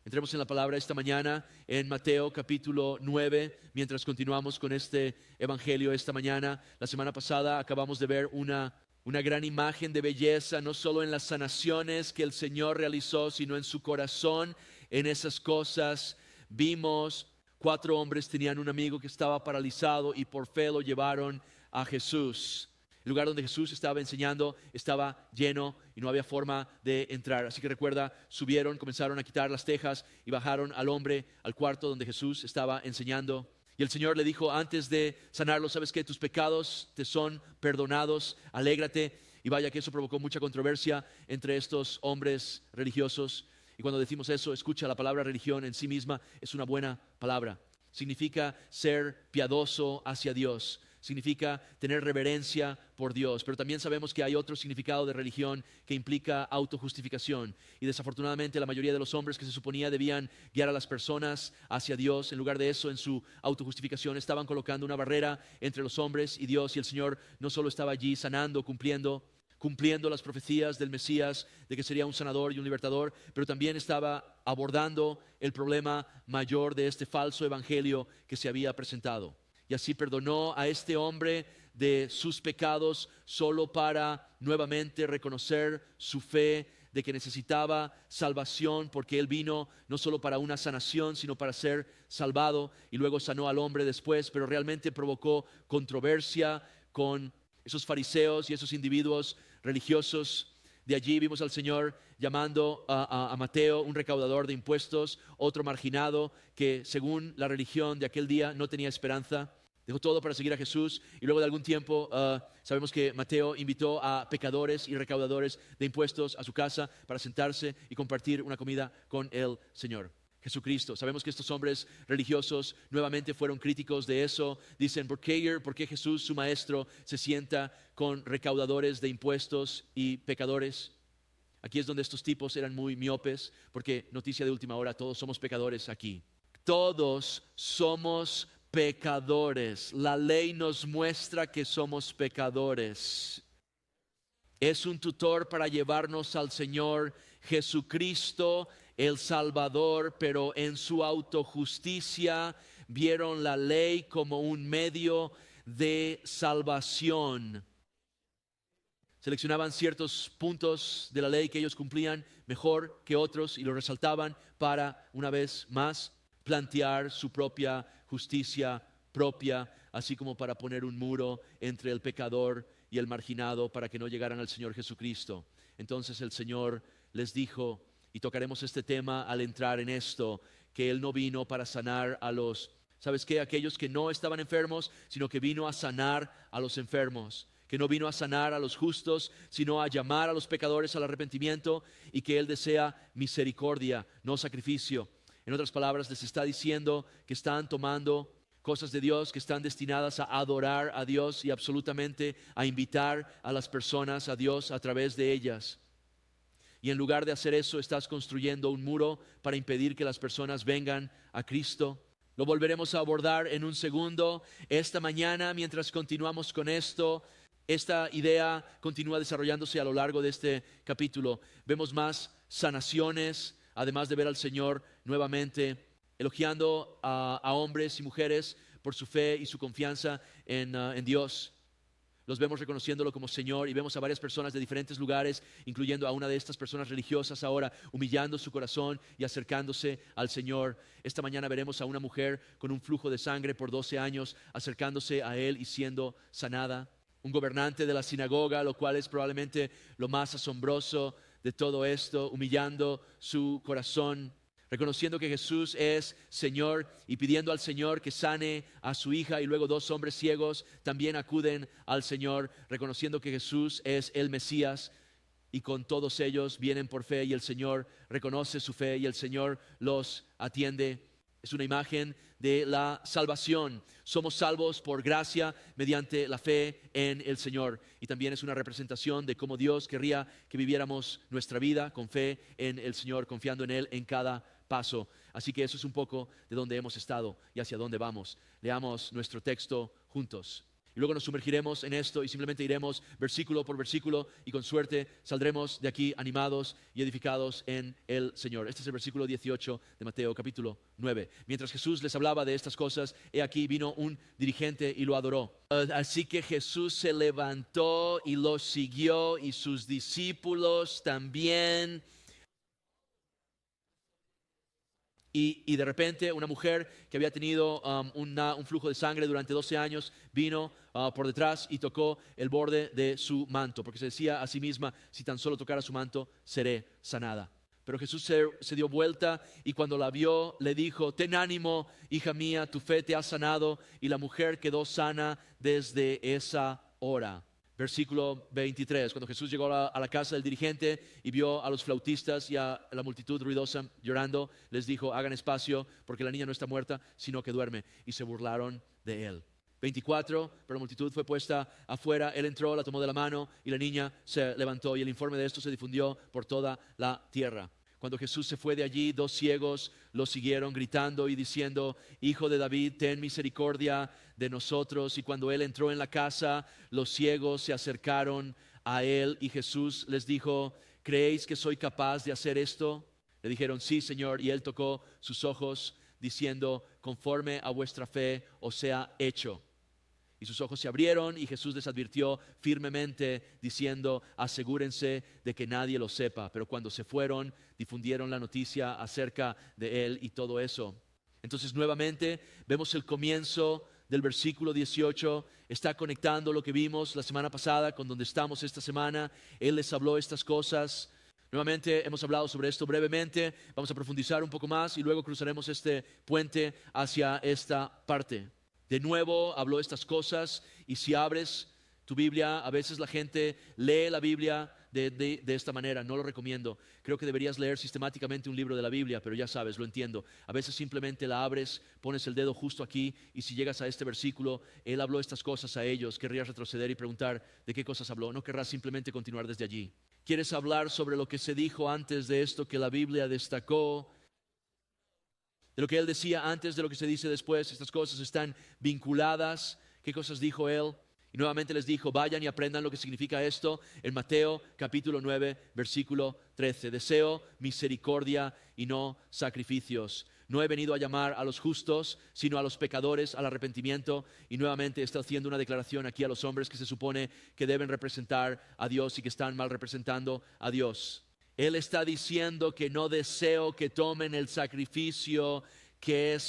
Entremos en la palabra esta mañana en Mateo capítulo 9, mientras continuamos con este evangelio esta mañana. La semana pasada acabamos de ver una gran imagen de belleza, no solo en las sanaciones que el Señor realizó, sino en su corazón, en esas cosas. Vimos 4 hombres tenían un amigo que estaba paralizado y por fe lo llevaron a Jesús. El lugar donde Jesús estaba enseñando estaba lleno y no había forma de entrar. Así que recuerda, subieron, comenzaron a quitar las tejas y bajaron al hombre al cuarto donde Jesús estaba enseñando. Y el Señor le dijo antes de sanarlo: ¿sabes qué? Tus pecados te son perdonados, alégrate. Y vaya que eso provocó mucha controversia entre estos hombres religiosos. Y cuando decimos eso, escucha, la palabra religión en sí misma es una buena palabra. Significa ser piadoso hacia Dios. Significa tener reverencia por Dios, pero también sabemos que hay otro significado de religión que implica autojustificación. Y desafortunadamente la mayoría de los hombres que se suponía debían guiar a las personas hacia Dios, en lugar de eso, en su autojustificación estaban colocando una barrera entre los hombres y Dios. Y el Señor no solo estaba allí sanando, cumpliendo las profecías del Mesías, de que sería un sanador y un libertador, pero también estaba abordando el problema mayor de este falso evangelio que se había presentado. Y así perdonó a este hombre de sus pecados solo para nuevamente reconocer su fe de que necesitaba salvación, porque él vino no solo para una sanación, sino para ser salvado. Y luego sanó al hombre después, pero realmente provocó controversia con esos fariseos y esos individuos religiosos. De allí vimos al Señor llamando a Mateo un recaudador de impuestos, otro marginado que según la religión de aquel día no tenía esperanza. Dejó todo para seguir a Jesús. Y luego de algún tiempo sabemos que Mateo invitó a pecadores y recaudadores de impuestos a su casa para sentarse y compartir una comida con el Señor Jesucristo. Sabemos que estos hombres religiosos nuevamente fueron críticos de eso. Dicen, ¿por qué Jesús, su maestro, se sienta con recaudadores de impuestos y pecadores? Aquí es donde estos tipos eran muy miopes, porque noticia de última hora, todos somos pecadores aquí. Todos somos pecadores. La ley nos muestra que somos pecadores. Es un tutor para llevarnos al Señor Jesucristo, el Salvador, pero en su autojusticia vieron la ley como un medio de salvación. Seleccionaban ciertos puntos de la ley que ellos cumplían mejor que otros y lo resaltaban para, una vez más, plantear su propia justicia propia, así como para poner un muro entre el pecador y el marginado para que no llegaran al Señor Jesucristo. Entonces el Señor les dijo, y tocaremos este tema al entrar en esto, que Él no vino para sanar a los, ¿sabes qué? Aquellos que no estaban enfermos, sino que vino a sanar a los enfermos. Que no vino a sanar a los justos, sino a llamar a los pecadores al arrepentimiento, y que Él desea misericordia, no sacrificio. En otras palabras, les está diciendo que están tomando cosas de Dios que están destinadas a adorar a Dios y absolutamente a invitar a las personas a Dios a través de ellas. Y en lugar de hacer eso, estás construyendo un muro para impedir que las personas vengan a Cristo. Lo volveremos a abordar en un segundo. Esta mañana, mientras continuamos con esto, esta idea continúa desarrollándose a lo largo de este capítulo. Vemos más sanaciones, además de ver al Señor nuevamente elogiando a hombres y mujeres por su fe y su confianza en Dios. Los vemos reconociéndolo como Señor, y vemos a varias personas de diferentes lugares, incluyendo a una de estas personas religiosas ahora, humillando su corazón y acercándose al Señor. Esta mañana veremos a una mujer con un flujo de sangre por 12 años, acercándose a Él y siendo sanada. Un gobernante de la sinagoga, lo cual es probablemente lo más asombroso de todo esto, humillando su corazón, reconociendo que Jesús es Señor y pidiendo al Señor que sane a su hija. Y luego 2 hombres ciegos también acuden al Señor, reconociendo que Jesús es el Mesías, y con todos ellos vienen por fe, y el Señor reconoce su fe y el Señor los atiende. Es una imagen de la salvación. Somos salvos por gracia mediante la fe en el Señor. Y también es una representación de cómo Dios querría que viviéramos nuestra vida con fe en el Señor, confiando en Él en cada paso. Así que eso es un poco de donde hemos estado y hacia dónde vamos. Leamos nuestro texto juntos. Y luego nos sumergiremos en esto y simplemente iremos versículo por versículo y con suerte saldremos de aquí animados y edificados en el Señor. Este es el versículo 18 de Mateo capítulo 9. Mientras Jesús les hablaba de estas cosas, he aquí vino un dirigente y lo adoró. Así que Jesús se levantó y lo siguió y sus discípulos también. Y de repente una mujer que había tenido un flujo de sangre durante 12 años vino por detrás y tocó el borde de su manto, porque se decía a sí misma, si tan solo tocara su manto, seré sanada. Pero Jesús se dio vuelta y cuando la vio le dijo, ten ánimo, hija mía, tu fe te ha sanado. Y la mujer quedó sana desde esa hora. Versículo 23, cuando Jesús llegó a la casa del dirigente y vio a los flautistas y a la multitud ruidosa llorando, les dijo, hagan espacio porque la niña no está muerta, sino que duerme. Y se burlaron de él. 24, pero la multitud fue puesta afuera, él entró, la tomó de la mano y la niña se levantó. Y el informe de esto se difundió por toda la tierra. Cuando Jesús se fue de allí, 2 ciegos lo siguieron gritando y diciendo, Hijo de David, ten misericordia de nosotros. Y cuando él entró en la casa, los ciegos se acercaron a él y Jesús les dijo, ¿creéis que soy capaz de hacer esto? Le dijeron, sí, Señor. Y él tocó sus ojos diciendo, conforme a vuestra fe os sea hecho. Y sus ojos se abrieron y Jesús les advirtió firmemente diciendo, asegúrense de que nadie lo sepa. Pero cuando se fueron, difundieron la noticia acerca de él y todo eso. Entonces nuevamente vemos el comienzo del versículo 18. Está conectando lo que vimos la semana pasada con donde estamos esta semana. Él les habló estas cosas. Nuevamente hemos hablado sobre esto brevemente. Vamos a profundizar un poco más y luego cruzaremos este puente hacia esta parte. De nuevo habló estas cosas y si abres tu Biblia, a veces la gente lee la Biblia de esta manera. No lo recomiendo. Creo que deberías leer sistemáticamente un libro de la Biblia, pero ya sabes, lo entiendo. A veces simplemente la abres, pones el dedo justo aquí y si llegas a este versículo, Él habló estas cosas a ellos, querrías retroceder y preguntar de qué cosas habló. No querrás simplemente continuar desde allí. ¿Quieres hablar sobre lo que se dijo antes de esto que la Biblia destacó? De lo que él decía antes, de lo que se dice después, estas cosas están vinculadas. ¿Qué cosas dijo él? Y nuevamente les dijo, vayan y aprendan lo que significa esto. En Mateo capítulo 9, versículo 13. Deseo misericordia y no sacrificios. No he venido a llamar a los justos, sino a los pecadores al arrepentimiento. Y nuevamente está haciendo una declaración aquí a los hombres que se supone que deben representar a Dios y que están mal representando a Dios. Él está diciendo que no deseo que tomen el sacrificio que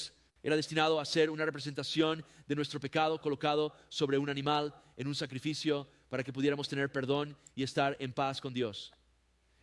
era destinado a ser una representación de nuestro pecado colocado sobre un animal en un sacrificio para que pudiéramos tener perdón y estar en paz con Dios.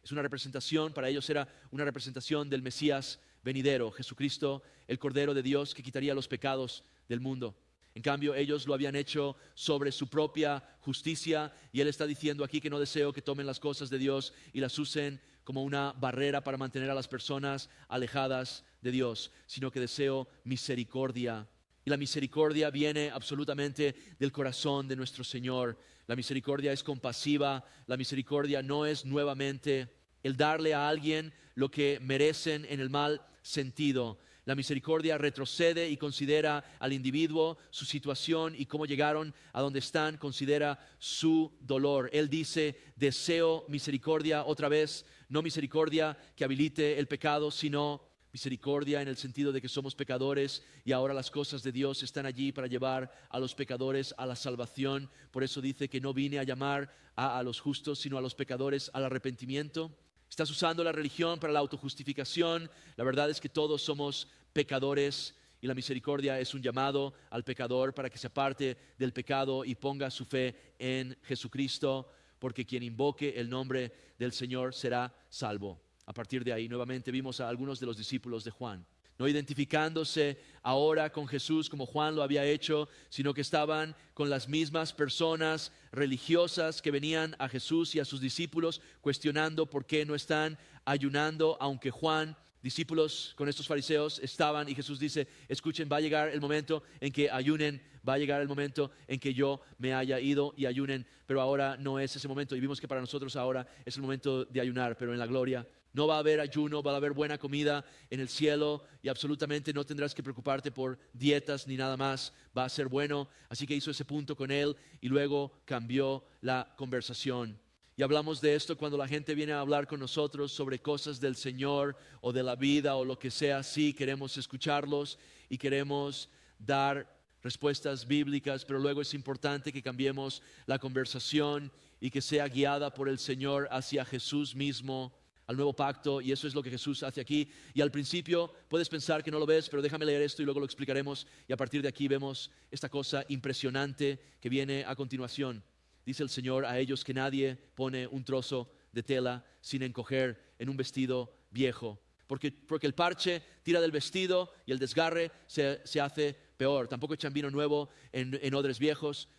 Es una representación, para ellos era una representación del Mesías venidero, Jesucristo, el Cordero de Dios que quitaría los pecados del mundo. En cambio, ellos lo habían hecho sobre su propia justicia y Él está diciendo aquí que no deseo que tomen las cosas de Dios y las usen como una barrera para mantener a las personas alejadas de Dios, sino que deseo misericordia. Y la misericordia viene absolutamente del corazón de nuestro Señor. La misericordia es compasiva, la misericordia no es nuevamente el darle a alguien lo que merecen en el mal sentido. La misericordia retrocede y considera al individuo, su situación y cómo llegaron a donde están, considera su dolor. Él dice, deseo misericordia otra vez, no misericordia que habilite el pecado, sino misericordia en el sentido de que somos pecadores y ahora las cosas de Dios están allí para llevar a los pecadores a la salvación. Por eso dice que no vine a llamar a los justos, sino a los pecadores al arrepentimiento. Estás usando la religión para la autojustificación. La verdad es que todos somos pecadores y la misericordia es un llamado al pecador para que se aparte del pecado y ponga su fe en Jesucristo, porque quien invoque el nombre del Señor será salvo. A partir de ahí nuevamente vimos a algunos de los discípulos de Juan, no identificándose ahora con Jesús como Juan lo había hecho, sino que estaban con las mismas personas religiosas que venían a Jesús y a sus discípulos cuestionando por qué no están ayunando, aunque Juan, discípulos con estos fariseos estaban, y Jesús dice, escuchen, va a llegar el momento en que ayunen, va a llegar el momento en que yo me haya ido y ayunen, pero ahora no es ese momento, y vimos que para nosotros ahora es el momento de ayunar, pero en la gloria No va a haber ayuno, va a haber buena comida en el cielo y absolutamente no tendrás que preocuparte por dietas ni nada más. Va a ser bueno. Así que hizo ese punto con él y luego cambió la conversación. Y hablamos de esto cuando la gente viene a hablar con nosotros sobre cosas del Señor o de la vida o lo que sea. Sí, queremos escucharlos y queremos dar respuestas bíblicas, pero luego es importante que cambiemos la conversación y que sea guiada por el Señor hacia Jesús mismo, al nuevo pacto, y eso es lo que Jesús hace aquí. Y al principio puedes pensar que no lo ves, pero déjame leer esto y luego lo explicaremos, y a partir de aquí vemos esta cosa impresionante que viene a continuación. Dice el Señor a ellos que nadie pone un trozo de tela sin encoger en un vestido viejo, porque el parche tira del vestido y el desgarre se hace peor. Tampoco echan vino nuevo en odres viejos,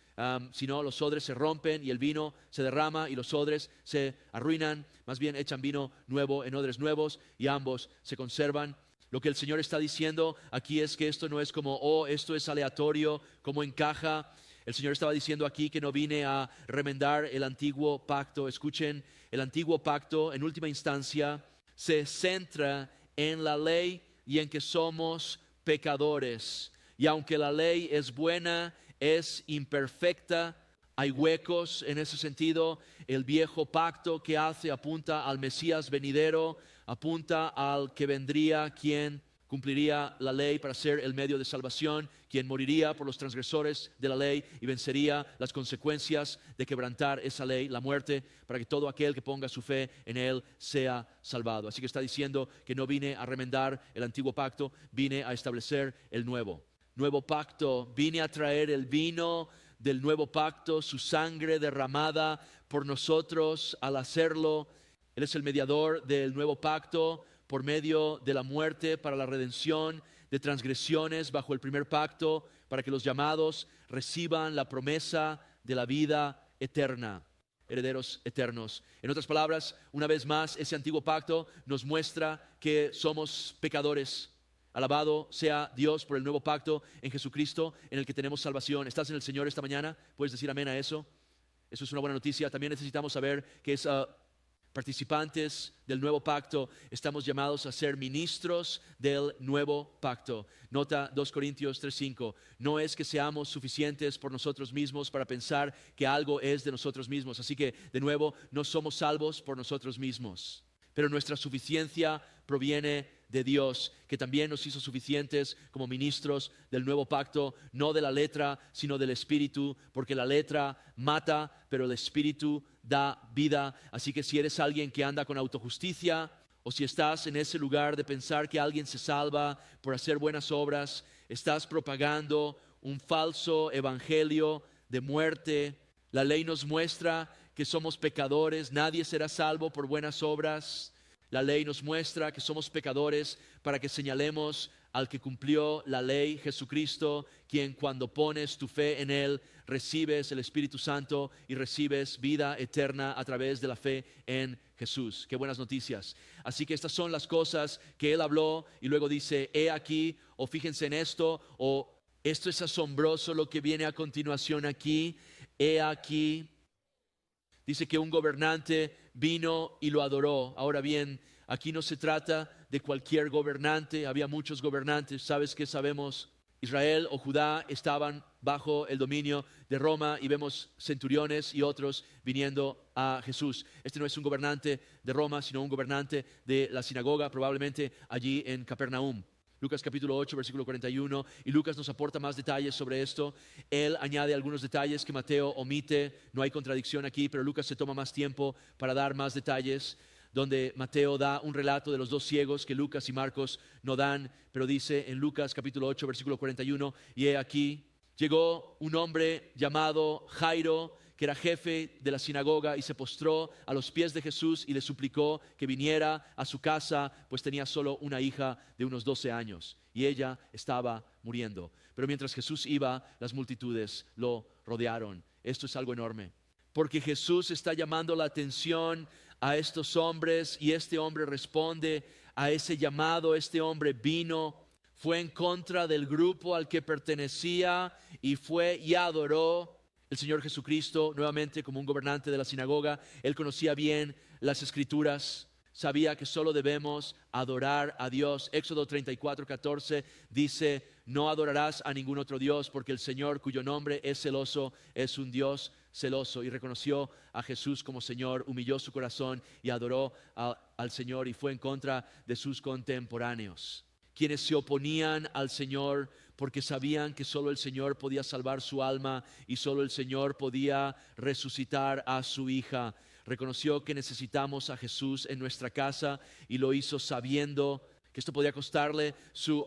sino los odres se rompen y el vino se derrama y los odres se arruinan. Más bien echan vino nuevo en odres nuevos y ambos se conservan. Lo que el Señor está diciendo aquí es que esto no es como, esto es aleatorio, cómo encaja. El Señor estaba diciendo aquí que no vine a remendar el antiguo pacto. Escuchen, el antiguo pacto en última instancia se centra en la ley y en que somos pecadores. Y aunque la ley es buena, es imperfecta, hay huecos en ese sentido. El viejo pacto que hace apunta al Mesías venidero, apunta al que vendría, quien cumpliría la ley para ser el medio de salvación, quien moriría por los transgresores de la ley y vencería las consecuencias de quebrantar esa ley, la muerte, para que todo aquel que ponga su fe en él sea salvado. Así que está diciendo que no vine a remendar el antiguo pacto, vine a establecer el nuevo pacto. Vine a traer el vino del nuevo pacto, su sangre derramada por nosotros al hacerlo. Él es el mediador del nuevo pacto por medio de la muerte para la redención de transgresiones bajo el primer pacto, para que los llamados reciban la promesa de la vida eterna, herederos eternos. En otras palabras, una vez más, ese antiguo pacto nos muestra que somos pecadores. Alabado sea Dios por el nuevo pacto en Jesucristo, en el que tenemos salvación. ¿Estás en el Señor esta mañana? ¿Puedes decir amén a eso? Eso es una buena noticia. También necesitamos saber que participantes del nuevo pacto, estamos llamados a ser ministros del nuevo pacto. Nota 2 Corintios 3:5. No es que seamos suficientes por nosotros mismos para pensar que algo es de nosotros mismos. Así que, de nuevo, no somos salvos por nosotros mismos, pero nuestra suficiencia proviene de Dios, que también nos hizo suficientes como ministros del nuevo pacto, no de la letra, sino del Espíritu, porque la letra mata, pero el Espíritu da vida. Así que si eres alguien que anda con autojusticia, o si estás en ese lugar de pensar que alguien se salva por hacer buenas obras, estás propagando un falso evangelio de muerte. La ley nos muestra que somos pecadores, nadie será salvo por buenas obras. La ley nos muestra que somos pecadores para que señalemos al que cumplió la ley, Jesucristo, quien cuando pones tu fe en Él, recibes el Espíritu Santo y recibes vida eterna a través de la fe en Jesús. Qué buenas noticias. Así que estas son las cosas que Él habló y luego dice, he aquí, o fíjense en esto, o esto es asombroso lo que viene a continuación aquí, he aquí. Dice que un gobernante vino y lo adoró. Ahora bien, aquí no se trata de cualquier gobernante. Había muchos gobernantes. ¿Sabes qué sabemos? Israel o Judá estaban bajo el dominio de Roma y vemos centuriones y otros viniendo a Jesús. Este no es un gobernante de Roma, sino un gobernante de la sinagoga, probablemente allí en Capernaum. Lucas capítulo 8, versículo 41, y Lucas nos aporta más detalles sobre esto. Él añade algunos detalles que Mateo omite. No hay contradicción aquí, pero Lucas se toma más tiempo para dar más detalles, donde Mateo da un relato de los dos ciegos que Lucas y Marcos no dan, pero dice en Lucas capítulo 8, versículo 41, y he aquí, llegó un hombre llamado Jairo, que era jefe de la sinagoga, y se postró a los pies de Jesús y le suplicó que viniera a su casa, pues tenía solo una hija de unos 12 años y ella estaba muriendo. Pero mientras Jesús iba, las multitudes lo rodearon. Esto es algo enorme, porque Jesús está llamando la atención a estos hombres y este hombre responde a ese llamado. Este hombre vino, fue en contra del grupo al que pertenecía y fue y adoró el Señor Jesucristo nuevamente como un gobernante de la sinagoga. Él conocía bien las Escrituras, sabía que solo debemos adorar a Dios. Éxodo 34:14 dice: no adorarás a ningún otro Dios, porque el Señor, cuyo nombre es celoso, es un Dios celoso. Y reconoció a Jesús como Señor, humilló su corazón y adoró al Señor, y fue en contra de sus contemporáneos, quienes se oponían al Señor porque sabían que solo el Señor podía salvar su alma y solo el Señor podía resucitar a su hija. Reconoció que necesitamos a Jesús en nuestra casa y lo hizo sabiendo que esto podía costarle su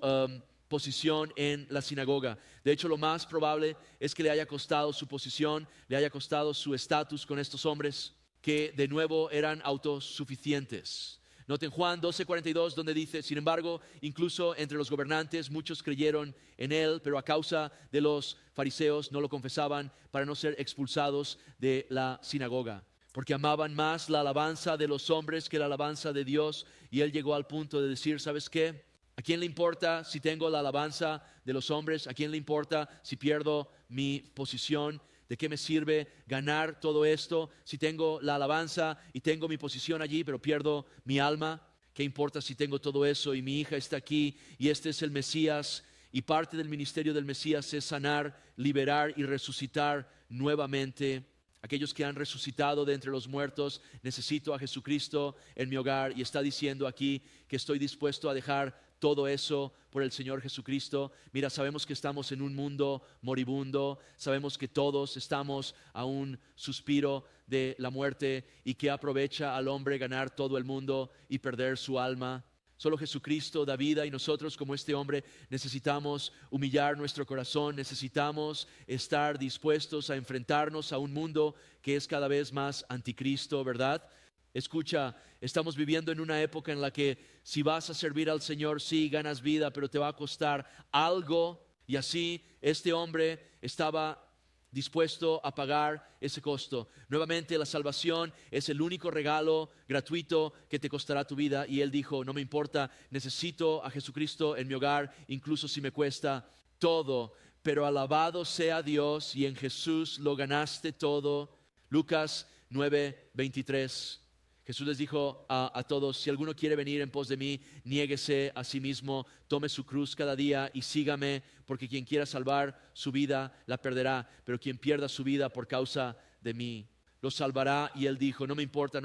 posición en la sinagoga. De hecho, lo más probable es que le haya costado su posición, le haya costado su estatus con estos hombres que de nuevo eran autosuficientes. Noten Juan 12:42, donde dice: sin embargo, incluso entre los gobernantes muchos creyeron en él, pero a causa de los fariseos no lo confesaban para no ser expulsados de la sinagoga, porque amaban más la alabanza de los hombres que la alabanza de Dios. Y él llegó al punto de decir: ¿sabes qué? ¿A quién le importa si tengo la alabanza de los hombres? ¿A quién le importa si pierdo mi posición? ¿De qué me sirve ganar todo esto si tengo la alabanza y tengo mi posición allí, pero pierdo mi alma? ¿Qué importa si tengo todo eso y mi hija está aquí y este es el Mesías? Y parte del ministerio del Mesías es sanar, liberar y resucitar nuevamente aquellos que han resucitado de entre los muertos. Necesito a Jesucristo en mi hogar, y está diciendo aquí que estoy dispuesto a dejar todo eso por el Señor Jesucristo. Mira, sabemos que estamos en un mundo moribundo, sabemos que todos estamos a un suspiro de la muerte, y que aprovecha al hombre ganar todo el mundo y perder su alma. Solo Jesucristo da vida, y nosotros, como este hombre, necesitamos humillar nuestro corazón, necesitamos estar dispuestos a enfrentarnos a un mundo que es cada vez más anticristo, ¿verdad? Escucha, estamos viviendo en una época en la que si vas a servir al Señor, sí, ganas vida, pero te va a costar algo. Y así este hombre estaba dispuesto a pagar ese costo. Nuevamente, la salvación es el único regalo gratuito que te costará tu vida. Y él dijo: no me importa, necesito a Jesucristo en mi hogar, incluso si me cuesta todo. Pero alabado sea Dios, y en Jesús lo ganaste todo. Lucas 9:23. Jesús les dijo a todos: si alguno quiere venir en pos de mí, niéguese a sí mismo, tome su cruz cada día y sígame, porque quien quiera salvar su vida la perderá, pero quien pierda su vida por causa de mí lo salvará. Y él dijo: no me importa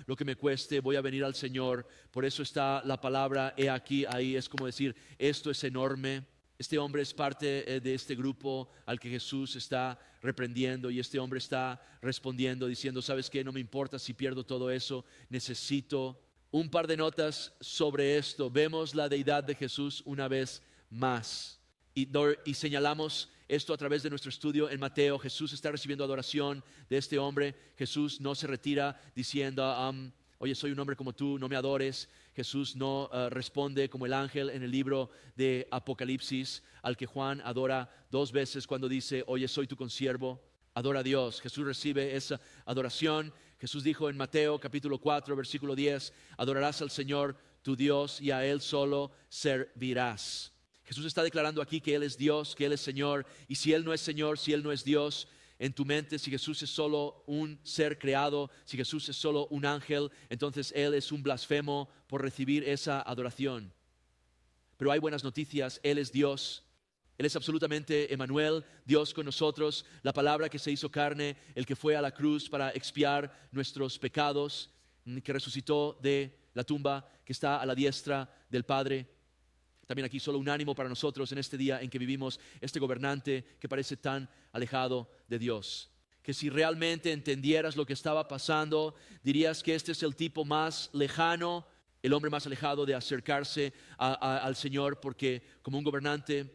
lo que me cueste, voy a venir al Señor. Por eso está la palabra he aquí, ahí. Es como decir, esto es enorme. Este hombre es parte de este grupo al que Jesús está reprendiendo, y este hombre está respondiendo diciendo: ¿sabes qué? No me importa si pierdo todo eso, necesito. Un par de notas sobre esto. Vemos la deidad de Jesús una vez más, y señalamos esto a través de nuestro estudio en Mateo. Jesús está recibiendo adoración de este hombre. Jesús no se retira diciendo: oye, soy un hombre como tú, no me adores. Jesús no responde como el ángel en el libro de Apocalipsis, al que Juan adora 2 veces cuando dice: oye, soy tu consiervo. Adora a Dios. Jesús recibe esa adoración. Jesús dijo en Mateo capítulo 4 versículo 10: adorarás al Señor tu Dios y a Él solo servirás. Jesús está declarando aquí que Él es Dios, que Él es Señor. Y si Él no es Señor, si Él no es Dios, en tu mente, si Jesús es solo un ser creado, si Jesús es solo un ángel, entonces Él es un blasfemo por recibir esa adoración. Pero hay buenas noticias. Él es Dios. Él es absolutamente Emmanuel, Dios con nosotros, la palabra que se hizo carne, el que fue a la cruz para expiar nuestros pecados, que resucitó de la tumba, que está a la diestra del Padre. También aquí solo un ánimo para nosotros en este día en que vivimos, este gobernante que parece tan alejado de Dios. Que si realmente entendieras lo que estaba pasando, dirías que este es el tipo más lejano, el hombre más alejado de acercarse al Señor, porque como un gobernante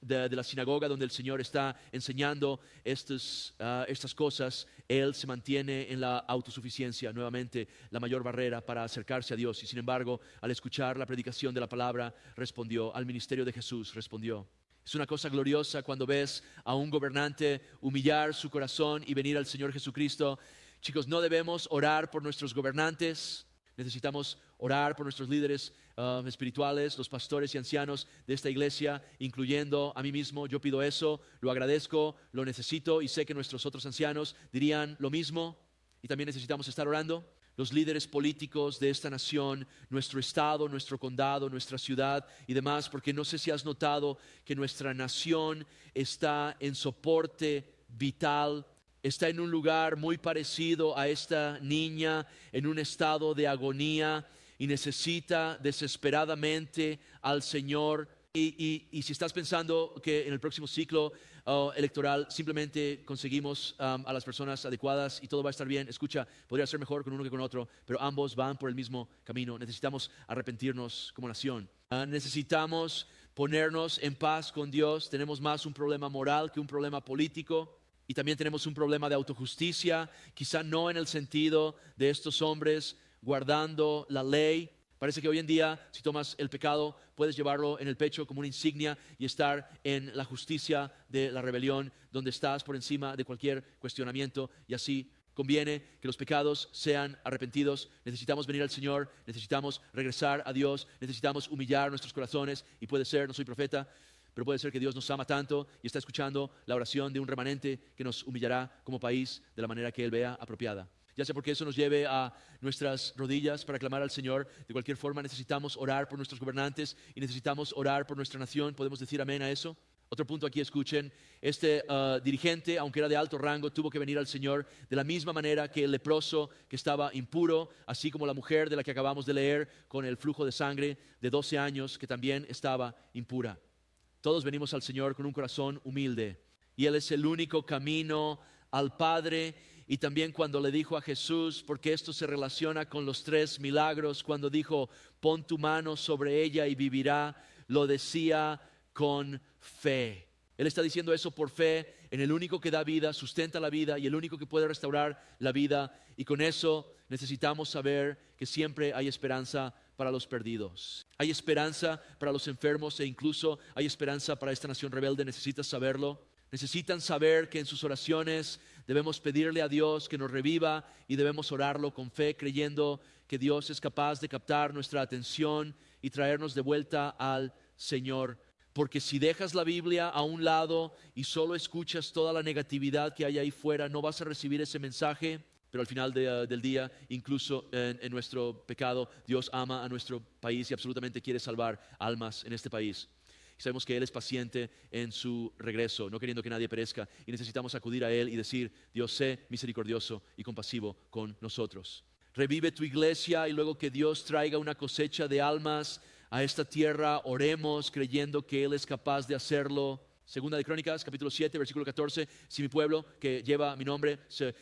de la sinagoga donde el Señor está enseñando estas cosas, Él se mantiene en la autosuficiencia, nuevamente la mayor barrera para acercarse a Dios. Y sin embargo, al escuchar la predicación de la palabra, respondió. Al ministerio de Jesús respondió. Es una cosa gloriosa cuando ves a un gobernante humillar su corazón y venir al Señor Jesucristo. Chicos, no debemos orar por nuestros gobernantes. Necesitamos orar por nuestros líderes espirituales, los pastores y ancianos de esta iglesia, incluyendo a mí mismo. Yo pido eso, lo agradezco, lo necesito, y sé que nuestros otros ancianos dirían lo mismo. Y también necesitamos estar orando. los líderes políticos de esta nación, nuestro estado, nuestro condado, nuestra ciudad y demás, porque no sé si has notado que nuestra nación está en soporte vital, está en un lugar muy parecido a esta niña, en un estado de agonía y necesita desesperadamente al Señor. Y si estás pensando que en el próximo ciclo electoral simplemente conseguimos a las personas adecuadas y todo va a estar bien, escucha, podría ser mejor con uno que con otro, pero ambos van por el mismo camino. Necesitamos arrepentirnos como nación. Necesitamos ponernos en paz con Dios. Tenemos más un problema moral que un problema político. Y también tenemos un problema de autojusticia, quizá no en el sentido de estos hombres guardando la ley. Parece que hoy en día, si tomas el pecado, puedes llevarlo en el pecho como una insignia y estar en la justicia de la rebelión, donde estás por encima de cualquier cuestionamiento, y así conviene que los pecados sean arrepentidos. Necesitamos venir al Señor, necesitamos regresar a Dios, necesitamos humillar nuestros corazones, y puede ser, no soy profeta, pero puede ser que Dios nos ama tanto y está escuchando la oración de un remanente que nos humillará como país de la manera que Él vea apropiada. Ya sea porque eso nos lleve a nuestras rodillas para clamar al Señor. De cualquier forma necesitamos orar por nuestros gobernantes y necesitamos orar por nuestra nación. ¿Podemos decir amén a eso? Otro punto aquí, escuchen. Este dirigente, aunque era de alto rango, tuvo que venir al Señor de la misma manera que el leproso que estaba impuro, así como la mujer de la que acabamos de leer con el flujo de sangre de 12 años que también estaba impura. Todos venimos al Señor con un corazón humilde y Él es el único camino al Padre. Y también cuando le dijo a Jesús, porque esto se relaciona con los 3 milagros, cuando dijo, pon tu mano sobre ella y vivirá, lo decía con fe. Él está diciendo eso por fe en el único que da vida, sustenta la vida y el único que puede restaurar la vida. Y con eso necesitamos saber que siempre hay esperanza para los perdidos. Hay esperanza para los enfermos e incluso hay esperanza para esta nación rebelde. Necesitas saberlo. Necesitan saber que en sus oraciones debemos pedirle a Dios que nos reviva y debemos orarlo con fe, creyendo que Dios es capaz de captar nuestra atención y traernos de vuelta al Señor. Porque si dejas la Biblia a un lado y solo escuchas toda la negatividad que hay ahí fuera, no vas a recibir ese mensaje. Pero al final del día, incluso en nuestro pecado, Dios ama a nuestro país y absolutamente quiere salvar almas en este país. Y sabemos que Él es paciente en su regreso, no queriendo que nadie perezca, y necesitamos acudir a Él y decir, Dios, sé misericordioso y compasivo con nosotros. Revive tu iglesia y luego que Dios traiga una cosecha de almas a esta tierra, oremos creyendo que Él es capaz de hacerlo. Segunda de Crónicas, capítulo 7, versículo 14, si mi pueblo que lleva mi nombre se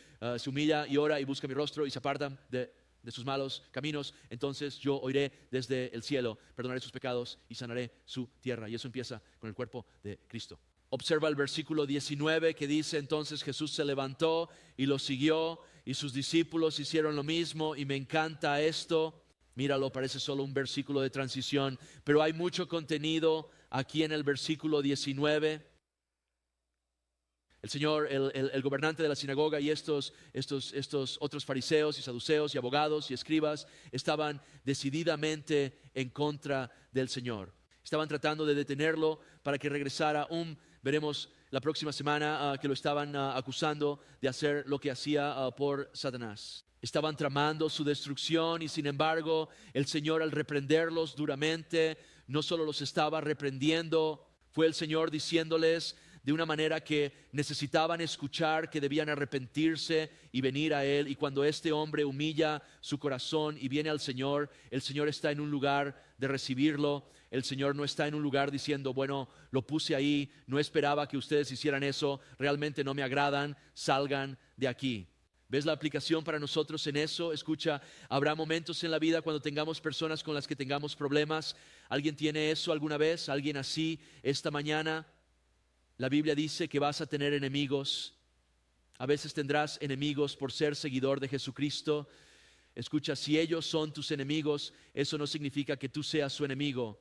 humilla y ora y busca mi rostro y se aparta de sus malos caminos, entonces yo oiré desde el cielo, perdonaré sus pecados y sanaré su tierra. Y eso empieza con el cuerpo de Cristo. Observa el versículo 19 que dice, entonces Jesús se levantó y lo siguió y sus discípulos hicieron lo mismo, y me encanta esto. Míralo, parece solo un versículo de transición, pero hay mucho contenido aquí en el versículo 19. El Señor, el gobernante de la sinagoga y estos otros fariseos y saduceos y abogados y escribas estaban decididamente en contra del Señor. Estaban tratando de detenerlo para que regresara. Veremos la próxima semana que lo estaban acusando de hacer lo que hacía por Satanás. Estaban tramando su destrucción y sin embargo el Señor, al reprenderlos duramente, no solo los estaba reprendiendo, fue el Señor diciéndoles de una manera que necesitaban escuchar, que debían arrepentirse y venir a Él. Y cuando este hombre humilla su corazón y viene al Señor, el Señor está en un lugar de recibirlo. El Señor no está en un lugar diciendo, bueno, lo puse ahí, no esperaba que ustedes hicieran eso, realmente no me agradan, salgan de aquí. ¿Ves la aplicación para nosotros en eso? Escucha, habrá momentos en la vida cuando tengamos personas con las que tengamos problemas. ¿Alguien tiene eso alguna vez? ¿Alguien así esta mañana? La Biblia dice que vas a tener enemigos. A veces tendrás enemigos por ser seguidor de Jesucristo. Escucha, si ellos son tus enemigos, eso no significa que tú seas su enemigo.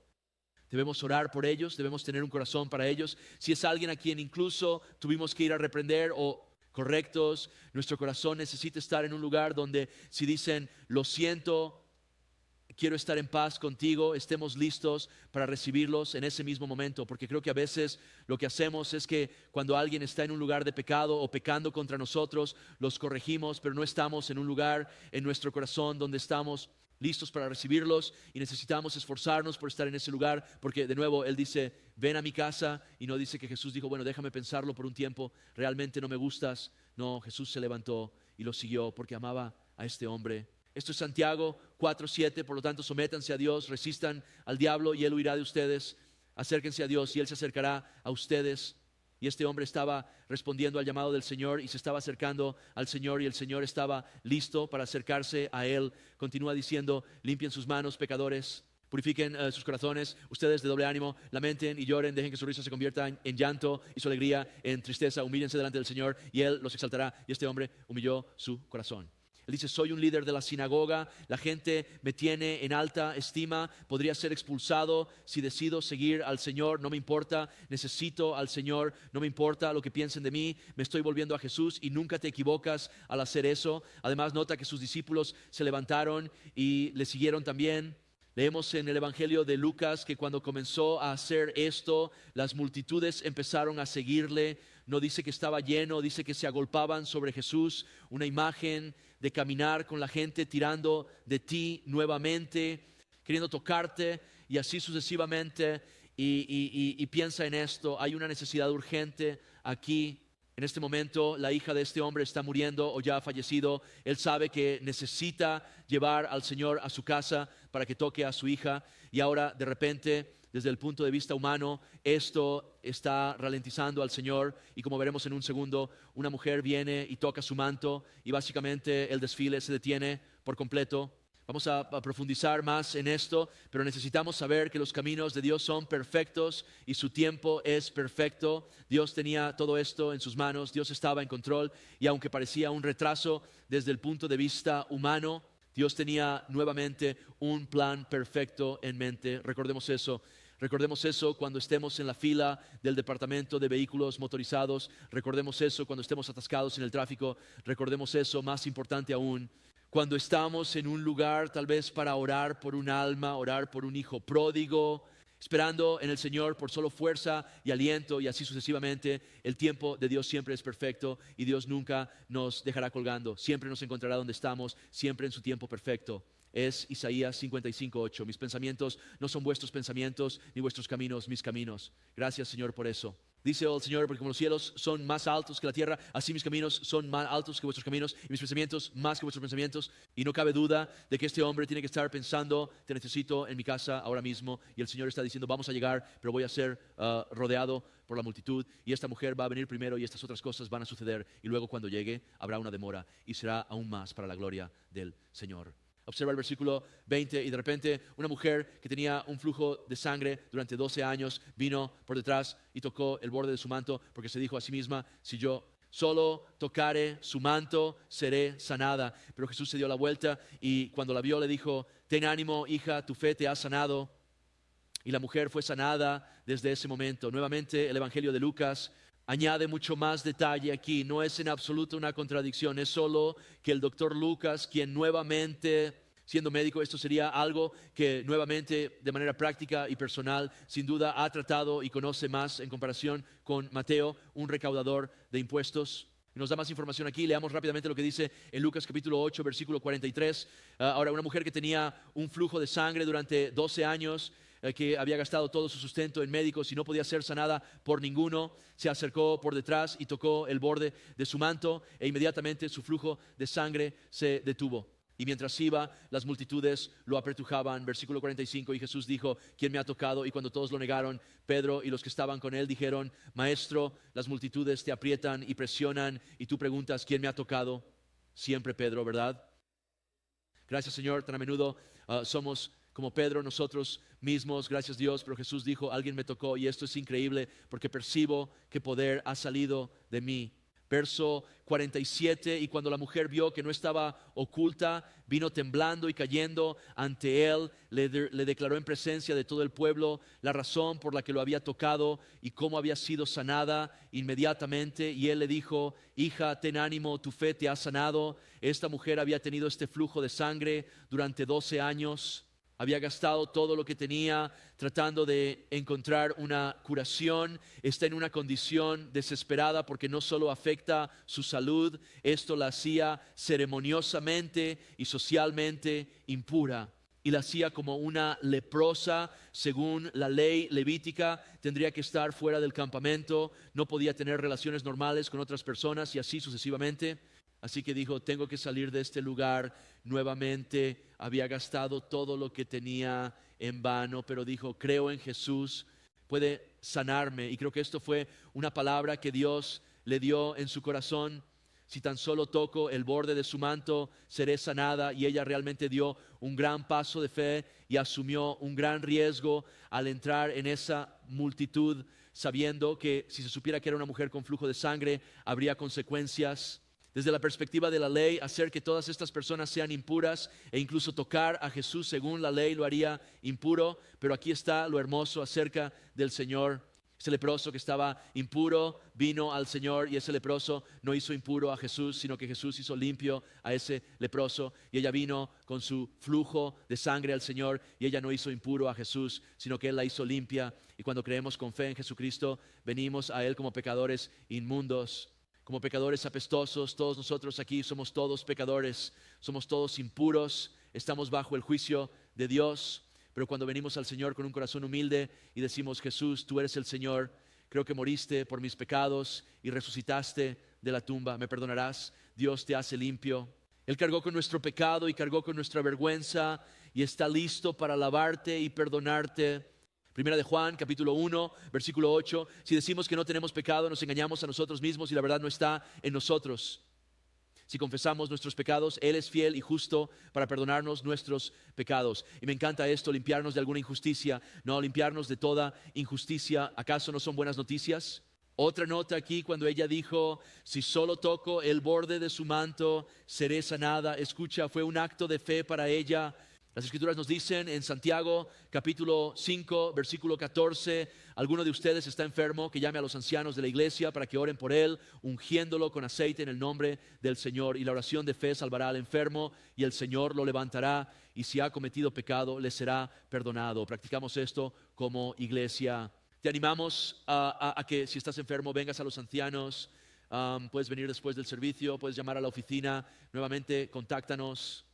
Debemos orar por ellos, debemos tener un corazón para ellos. Si es alguien a quien incluso tuvimos que ir a reprender o correctos, nuestro corazón necesita estar en un lugar donde si dicen, lo siento, quiero estar en paz contigo, estemos listos para recibirlos en ese mismo momento, porque creo que a veces lo que hacemos es que cuando alguien está en un lugar de pecado o pecando contra nosotros, los corregimos, pero no estamos en un lugar en nuestro corazón donde estamos listos para recibirlos y necesitamos esforzarnos por estar en ese lugar, porque de nuevo Él dice, ven a mi casa, y no dice que Jesús dijo, bueno, déjame pensarlo por un tiempo, realmente no me gustas. No, Jesús se levantó y lo siguió porque amaba a este hombre. Esto es Santiago 4:7, por lo tanto sométanse a Dios, resistan al diablo y Él huirá de ustedes. Acérquense a Dios y Él se acercará a ustedes. Y este hombre estaba respondiendo al llamado del Señor y se estaba acercando al Señor, y el Señor estaba listo para acercarse a Él. Continúa diciendo, limpien sus manos, pecadores, purifiquen sus corazones, ustedes de doble ánimo, lamenten y lloren, dejen que su risa se convierta en llanto y su alegría en tristeza, humíllense delante del Señor y Él los exaltará. Y este hombre humilló su corazón. Él dice, soy un líder de la sinagoga, la gente me tiene en alta estima, podría ser expulsado si decido seguir al Señor, no me importa, necesito al Señor, no me importa lo que piensen de mí, me estoy volviendo a Jesús, y nunca te equivocas al hacer eso. Además, nota que sus discípulos se levantaron y le siguieron también. Leemos en el Evangelio de Lucas que cuando comenzó a hacer esto, las multitudes empezaron a seguirle. No dice que estaba lleno, dice que se agolpaban sobre Jesús, una imagen de caminar con la gente tirando de ti nuevamente, queriendo tocarte y así sucesivamente. Y piensa en esto, hay una necesidad urgente aquí. En este momento la hija de este hombre está muriendo o ya ha fallecido. Él sabe que necesita llevar al Señor a su casa para que toque a su hija, y ahora de repente, desde el punto de vista humano, esto está ralentizando al Señor, y como veremos en un segundo, una mujer viene y toca su manto y básicamente el desfile se detiene por completo. Vamos a profundizar más en esto, pero necesitamos saber que los caminos de Dios son perfectos y su tiempo es perfecto. Dios tenía todo esto en sus manos, Dios estaba en control, y aunque parecía un retraso desde el punto de vista humano, Dios tenía nuevamente un plan perfecto en mente. Recordemos eso cuando estemos en la fila del departamento de vehículos motorizados. Recordemos eso cuando estemos atascados en el tráfico. Recordemos eso, más importante aún, cuando estamos en un lugar tal vez para orar por un alma, orar por un hijo pródigo, esperando en el Señor por solo fuerza y aliento, y así sucesivamente. El tiempo de Dios siempre es perfecto y Dios nunca nos dejará colgando. Siempre nos encontrará donde estamos, siempre en su tiempo perfecto. Es Isaías 55:8. Mis pensamientos no son vuestros pensamientos, ni vuestros caminos mis caminos. Gracias, Señor, por eso. Dice el Señor, porque como los cielos son más altos que la tierra, así mis caminos son más altos que vuestros caminos, y mis pensamientos más que vuestros pensamientos. Y no cabe duda de que este hombre tiene que estar pensando, te necesito en mi casa ahora mismo. Y el Señor está diciendo, vamos a llegar, pero voy a ser rodeado por la multitud, y esta mujer va a venir primero y estas otras cosas van a suceder. Y luego cuando llegue habrá una demora y será aún más para la gloria del Señor. Observa el versículo 20, y de repente una mujer que tenía un flujo de sangre durante 12 años vino por detrás y tocó el borde de su manto, porque se dijo a sí misma, si yo solo tocare su manto, seré sanada. Pero Jesús se dio la vuelta y cuando la vio le dijo, ten ánimo, hija, tu fe te ha sanado. Y la mujer fue sanada desde ese momento. Nuevamente el Evangelio de Lucas añade mucho más detalle aquí. No es en absoluto una contradicción, es solo que el doctor Lucas, quien nuevamente, siendo médico, esto sería algo que nuevamente de manera práctica y personal sin duda ha tratado y conoce más en comparación con Mateo, un recaudador de impuestos. Y nos da más información aquí. Leamos rápidamente lo que dice en Lucas capítulo 8, versículo 43. Ahora, una mujer que tenía un flujo de sangre durante 12 años, que había gastado todo su sustento en médicos y no podía ser sanada por ninguno, se acercó por detrás y tocó el borde de su manto, e inmediatamente su flujo de sangre se detuvo. Y mientras iba, las multitudes lo apretujaban. Versículo 45, y Jesús dijo, ¿quién me ha tocado? Y cuando todos lo negaron, Pedro y los que estaban con él dijeron, Maestro, las multitudes te aprietan y presionan, y tú preguntas, ¿quién me ha tocado? Siempre Pedro, ¿verdad? Gracias, Señor. Tan a menudo somos como Pedro nosotros mismos, gracias Dios, pero Jesús dijo, alguien me tocó, y esto es increíble porque percibo que poder ha salido de mí. Verso 47, y cuando la mujer vio que no estaba oculta, vino temblando y cayendo ante él, le declaró en presencia de todo el pueblo la razón por la que lo había tocado y cómo había sido sanada inmediatamente. Y él le dijo, hija, ten ánimo, tu fe te ha sanado. Esta mujer había tenido este flujo de sangre durante 12 años. había gastado todo lo que tenía tratando de encontrar una curación, está en una condición desesperada porque no solo afecta su salud, esto la hacía ceremoniosamente y socialmente impura. Y la hacía como una leprosa. Según la ley levítica, tendría que estar fuera del campamento, no podía tener relaciones normales con otras personas y así sucesivamente. Así que dijo, tengo que salir de este lugar nuevamente. Había gastado todo lo que tenía en vano, pero dijo, creo en Jesús, puede sanarme. Y creo que esto fue una palabra que Dios le dio en su corazón. Si tan solo toco el borde de su manto, seré sanada. Y ella realmente dio un gran paso de fe y asumió un gran riesgo al entrar en esa multitud, sabiendo que si se supiera que era una mujer con flujo de sangre, habría consecuencias. Desde la perspectiva de la ley, hacer que todas estas personas sean impuras e incluso tocar a Jesús según la ley lo haría impuro. Pero aquí está lo hermoso acerca del Señor. Ese leproso que estaba impuro vino al Señor y ese leproso no hizo impuro a Jesús, sino que Jesús hizo limpio a ese leproso. Y ella vino con su flujo de sangre al Señor y ella no hizo impuro a Jesús, sino que Él la hizo limpia. Y cuando creemos con fe en Jesucristo, venimos a Él como pecadores inmundos, como pecadores apestosos. Todos nosotros aquí somos todos pecadores, somos todos impuros, estamos bajo el juicio de Dios. Pero cuando venimos al Señor con un corazón humilde y decimos, Jesús, tú eres el Señor, creo que moriste por mis pecados y resucitaste de la tumba, ¿me perdonarás? Dios te hace limpio. Él cargó con nuestro pecado y cargó con nuestra vergüenza y está listo para lavarte y perdonarte. Primera de Juan, capítulo 1, versículo 8. Si decimos que no tenemos pecado, nos engañamos a nosotros mismos y la verdad no está en nosotros. Si confesamos nuestros pecados, Él es fiel y justo para perdonarnos nuestros pecados. Y me encanta esto, limpiarnos de alguna injusticia. No, limpiarnos de toda injusticia. ¿Acaso no son buenas noticias? Otra nota aquí cuando ella dijo, si solo toco el borde de su manto, seré sanada. Escucha, fue un acto de fe para ella. Las Escrituras nos dicen en Santiago capítulo 5 versículo 14, alguno de ustedes está enfermo, que llame a los ancianos de la iglesia para que oren por él, ungiéndolo con aceite en el nombre del Señor. Y la oración de fe salvará al enfermo y el Señor lo levantará, y si ha cometido pecado le será perdonado. Practicamos esto como iglesia. Te animamos a que si estás enfermo vengas a los ancianos. Puedes venir después del servicio, puedes llamar a la oficina, nuevamente contáctanos.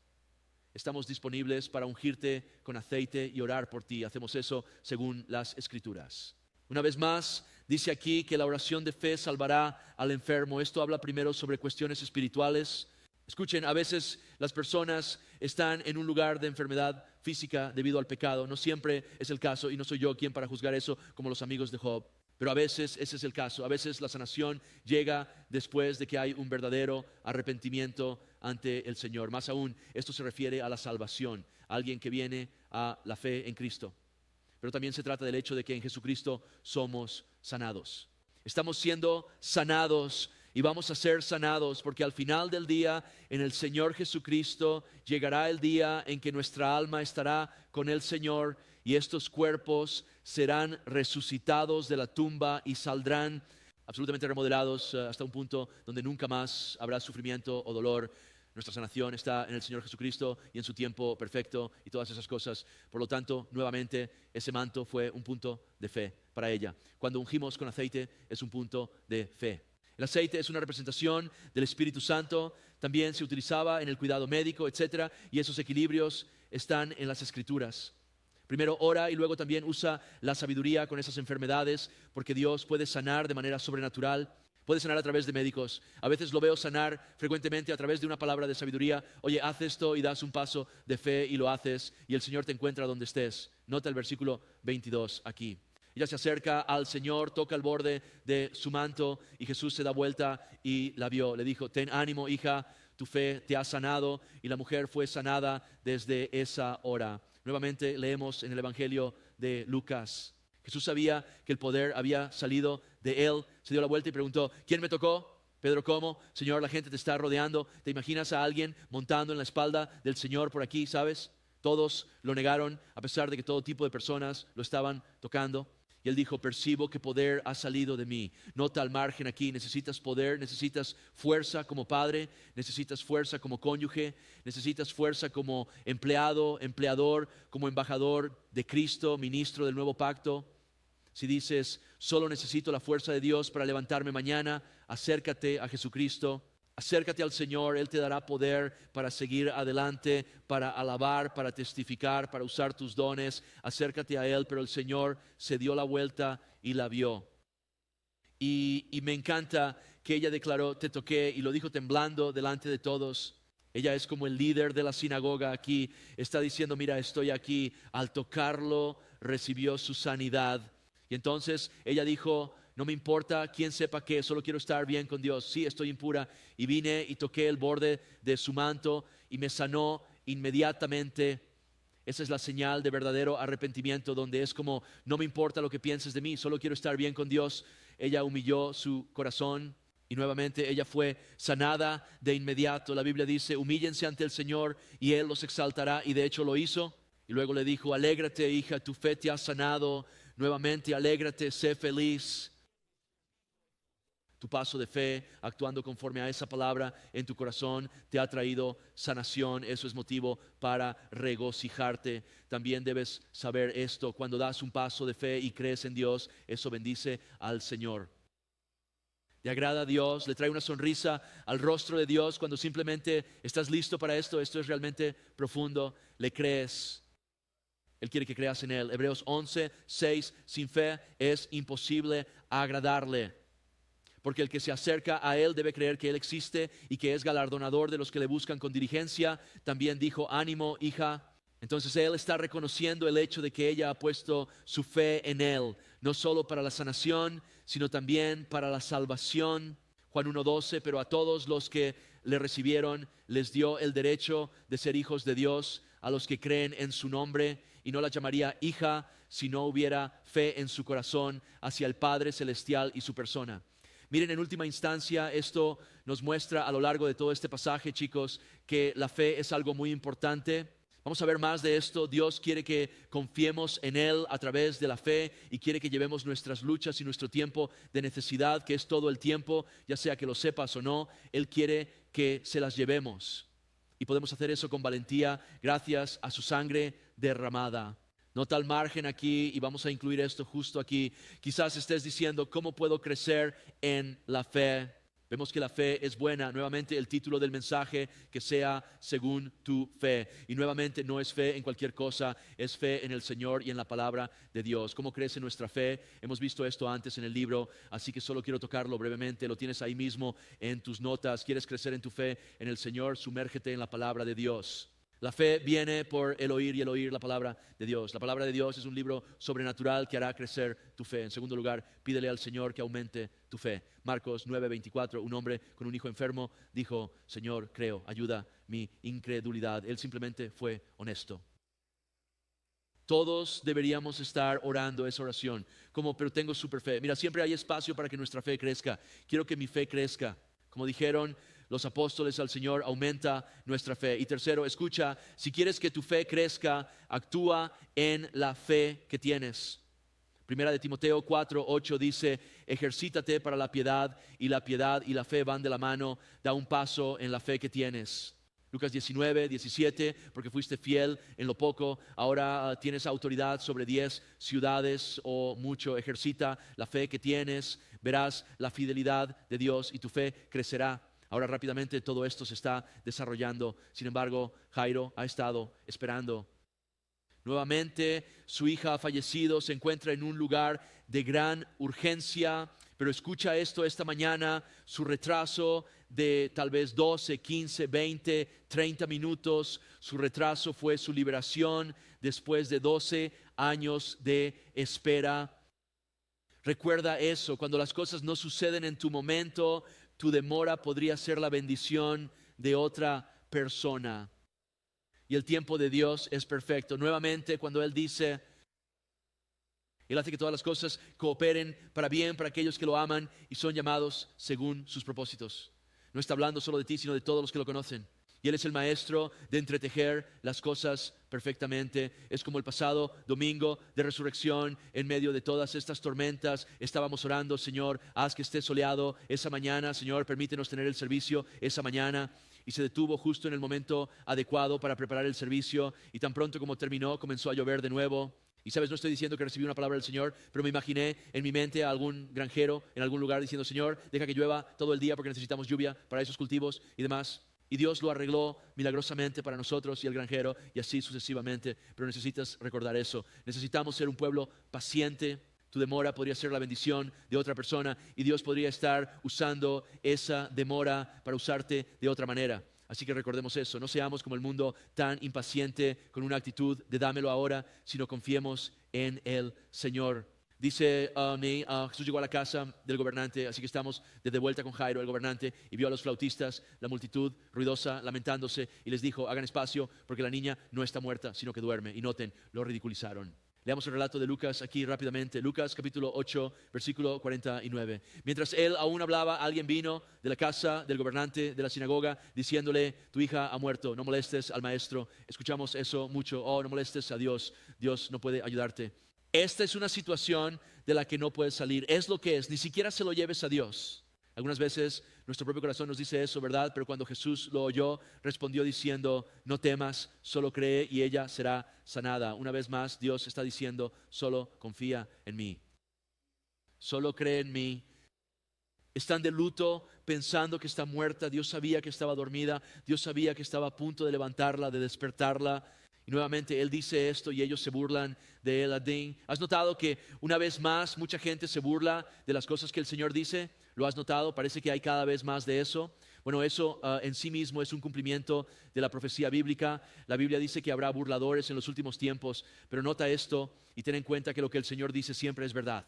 Estamos disponibles para ungirte con aceite y orar por ti. Hacemos eso según las Escrituras. Una vez más, dice aquí que la oración de fe salvará al enfermo. Esto habla primero sobre cuestiones espirituales. Escuchen, a veces las personas están en un lugar de enfermedad física debido al pecado. No siempre es el caso y no soy yo quien para juzgar eso, como los amigos de Job. Pero a veces ese es el caso. A veces la sanación llega después de que hay un verdadero arrepentimiento ante el Señor. Más aún, esto se refiere a la salvación, a alguien que viene a la fe en Cristo. Pero también se trata del hecho de que en Jesucristo somos sanados. Estamos siendo sanados y vamos a ser sanados porque al final del día, en el Señor Jesucristo, llegará el día en que nuestra alma estará con el Señor y estos cuerpos serán resucitados de la tumba y saldrán absolutamente remodelados hasta un punto donde nunca más habrá sufrimiento o dolor. Nuestra sanación está en el Señor Jesucristo y en su tiempo perfecto y todas esas cosas. Por lo tanto, nuevamente, ese manto fue un punto de fe para ella. Cuando ungimos con aceite es un punto de fe. El aceite es una representación del Espíritu Santo. También se utilizaba en el cuidado médico, etc. Y esos equilibrios están en las Escrituras. Primero ora y luego también usa la sabiduría con esas enfermedades, porque Dios puede sanar de manera sobrenatural, puede sanar a través de médicos. A veces lo veo sanar frecuentemente a través de una palabra de sabiduría. Oye, haz esto y das un paso de fe y lo haces y el Señor te encuentra donde estés. Nota el versículo 22 aquí. Ella se acerca al Señor, toca el borde de su manto y Jesús se da vuelta y la vio. Le dijo, ten ánimo, hija, tu fe te ha sanado, y la mujer fue sanada desde esa hora. Nuevamente leemos en el Evangelio de Lucas. Jesús sabía que el poder había salido de él. Se dio la vuelta y preguntó, ¿quién me tocó? Pedro, ¿cómo? Señor, la gente te está rodeando. ¿Te imaginas a alguien montando en la espalda del Señor por aquí, sabes? Todos lo negaron a pesar de que todo tipo de personas lo estaban tocando. Y él dijo, percibo que poder ha salido de mí. Nota al margen aquí, necesitas poder, necesitas fuerza como padre, necesitas fuerza como cónyuge, necesitas fuerza como empleado, empleador, como embajador de Cristo, ministro del nuevo pacto. Si dices, solo necesito la fuerza de Dios para levantarme mañana, acércate a Jesucristo. Acércate al Señor, Él te dará poder para seguir adelante, para alabar, para testificar, para usar tus dones. Acércate a Él, pero el Señor se dio la vuelta y la vio. Y me encanta que ella declaró, te toqué, y lo dijo temblando delante de todos. Ella es como el líder de la sinagoga aquí. Está diciendo, mira, estoy aquí. Al tocarlo, recibió su sanidad. Y entonces ella dijo, no me importa quién sepa qué, solo quiero estar bien con Dios. Sí, estoy impura. Y vine y toqué el borde de su manto y me sanó inmediatamente. Esa es la señal de verdadero arrepentimiento, donde es como, no me importa lo que pienses de mí, solo quiero estar bien con Dios. Ella humilló su corazón y nuevamente ella fue sanada de inmediato. La Biblia dice, humíllense ante el Señor y Él los exaltará, y de hecho lo hizo. Y luego le dijo, alégrate, hija, tu fe te ha sanado. Nuevamente, alégrate, sé feliz. Tu paso de fe, actuando conforme a esa palabra en tu corazón, te ha traído sanación. Eso es motivo para regocijarte. También debes saber esto: cuando das un paso de fe y crees en Dios, eso bendice al Señor. ¿Le agrada a Dios? ¿Le trae una sonrisa al rostro de Dios cuando simplemente estás listo para esto? Esto es realmente profundo. ¿Le crees? Él quiere que creas en Él. Hebreos 11:6, sin fe es imposible agradarle. Porque el que se acerca a Él debe creer que Él existe y que es galardonador de los que le buscan con diligencia. También dijo, ánimo, hija. Entonces Él está reconociendo el hecho de que ella ha puesto su fe en Él, no solo para la sanación, sino también para la salvación. Juan 1:12, pero a todos los que le recibieron les dio el derecho de ser hijos de Dios, a los que creen en su nombre. Y no la llamaría hija si no hubiera fe en su corazón hacia el Padre Celestial y su persona. Miren, en última instancia, esto nos muestra a lo largo de todo este pasaje, chicos, que la fe es algo muy importante. Vamos a ver más de esto. Dios quiere que confiemos en Él a través de la fe y quiere que llevemos nuestras luchas y nuestro tiempo de necesidad, que es todo el tiempo, ya sea que lo sepas o no. Él quiere que se las llevemos. Y podemos hacer eso con valentía gracias a su sangre derramada. Nota al margen aquí, y vamos a incluir esto justo aquí. Quizás estés diciendo, ¿cómo puedo crecer en la fe? Vemos que la fe es buena. Nuevamente el título del mensaje, que sea según tu fe. Y nuevamente no es fe en cualquier cosa, es fe en el Señor y en la palabra de Dios. ¿Cómo crece nuestra fe? Hemos visto esto antes en el libro, así que solo quiero tocarlo brevemente. Lo tienes ahí mismo en tus notas. ¿Quieres crecer en tu fe en el Señor? Sumérgete en la palabra de Dios. La fe viene por el oír y el oír la palabra de Dios. La palabra de Dios es un libro sobrenatural que hará crecer tu fe. En segundo lugar, pídele al Señor que aumente tu fe. Marcos 9:24, un hombre con un hijo enfermo dijo, Señor, creo, ayuda mi incredulidad. Él simplemente fue honesto. Todos deberíamos estar orando esa oración, como, pero tengo super fe. Mira, siempre hay espacio para que nuestra fe crezca. Quiero que mi fe crezca. Como dijeron los apóstoles al Señor, aumenta nuestra fe. Y tercero, escucha, si quieres que tu fe crezca, actúa en la fe que tienes. Primera de Timoteo 4:8 dice, ejercítate para la piedad y la fe van de la mano, da un paso en la fe que tienes. Lucas 19:17, porque fuiste fiel en lo poco, ahora tienes autoridad sobre 10 ciudades o mucho. Ejercita la fe que tienes, verás la fidelidad de Dios y tu fe crecerá. Ahora rápidamente todo esto se está desarrollando. Sin embargo, Jairo ha estado esperando. Nuevamente su hija ha fallecido, se encuentra en un lugar de gran urgencia. Pero escucha esto esta mañana, su retraso de tal vez 12, 15, 20, 30 minutos, su retraso fue su liberación después de 12 años de espera. Recuerda eso, cuando las cosas no suceden en tu momento, tu demora podría ser la bendición de otra persona. Y el tiempo de Dios es perfecto. Nuevamente, cuando Él dice, Él hace que todas las cosas cooperen para bien para aquellos que lo aman y son llamados según sus propósitos. No está hablando solo de ti, sino de todos los que lo conocen. Y Él es el maestro de entretejer las cosas perfectamente. Es como el pasado domingo de resurrección, en medio de todas estas tormentas, estábamos orando: Señor, haz que esté soleado esa mañana. Señor, permítenos tener el servicio esa mañana. Y se detuvo justo en el momento adecuado para preparar el servicio. Y tan pronto como terminó, comenzó a llover de nuevo. Y sabes, no estoy diciendo que recibí una palabra del Señor, pero me imaginé en mi mente a algún granjero en algún lugar diciendo: Señor, deja que llueva todo el día porque necesitamos lluvia para esos cultivos y demás. Y Dios lo arregló milagrosamente para nosotros y el granjero, y así sucesivamente. Pero necesitas recordar eso. Necesitamos ser un pueblo paciente. Tu demora podría ser la bendición de otra persona, y Dios podría estar usando esa demora para usarte de otra manera. Así que recordemos eso. No seamos como el mundo, tan impaciente, con una actitud de dámelo ahora, sino confiemos en el Señor. Dice Jesús llegó a la casa del gobernante, así que estamos de vuelta con Jairo, el gobernante, y vio a los flautistas, la multitud ruidosa, lamentándose, y les dijo: hagan espacio, porque la niña no está muerta, sino que duerme. Y noten, lo ridiculizaron. Leamos el relato de Lucas aquí rápidamente. Lucas capítulo 8, versículo 49. Mientras él aún hablaba, alguien vino de la casa del gobernante de la sinagoga, diciéndole: tu hija ha muerto, no molestes al maestro. Escuchamos eso mucho: oh, no molestes a Dios, Dios no puede ayudarte. Esta es una situación de la que no puedes salir. Es lo que es, ni siquiera se lo lleves a Dios. Algunas veces nuestro propio corazón nos dice eso, ¿verdad? Pero cuando Jesús lo oyó, respondió diciendo: no temas, solo cree y ella será sanada. Una vez más, Dios está diciendo: solo confía en mí. Solo cree en mí. Están de luto pensando que está muerta. Dios sabía que estaba dormida. Dios sabía que estaba a punto de levantarla, de despertarla. Y nuevamente Él dice esto y ellos se burlan de Él. Adín, ¿has notado que una vez más mucha gente se burla de las cosas que el Señor dice? ¿Lo has notado? Parece que hay cada vez más de eso. Bueno, eso en sí mismo es un cumplimiento de la profecía bíblica. La Biblia dice que habrá burladores en los últimos tiempos, pero nota esto y ten en cuenta que lo que el Señor dice siempre es verdad.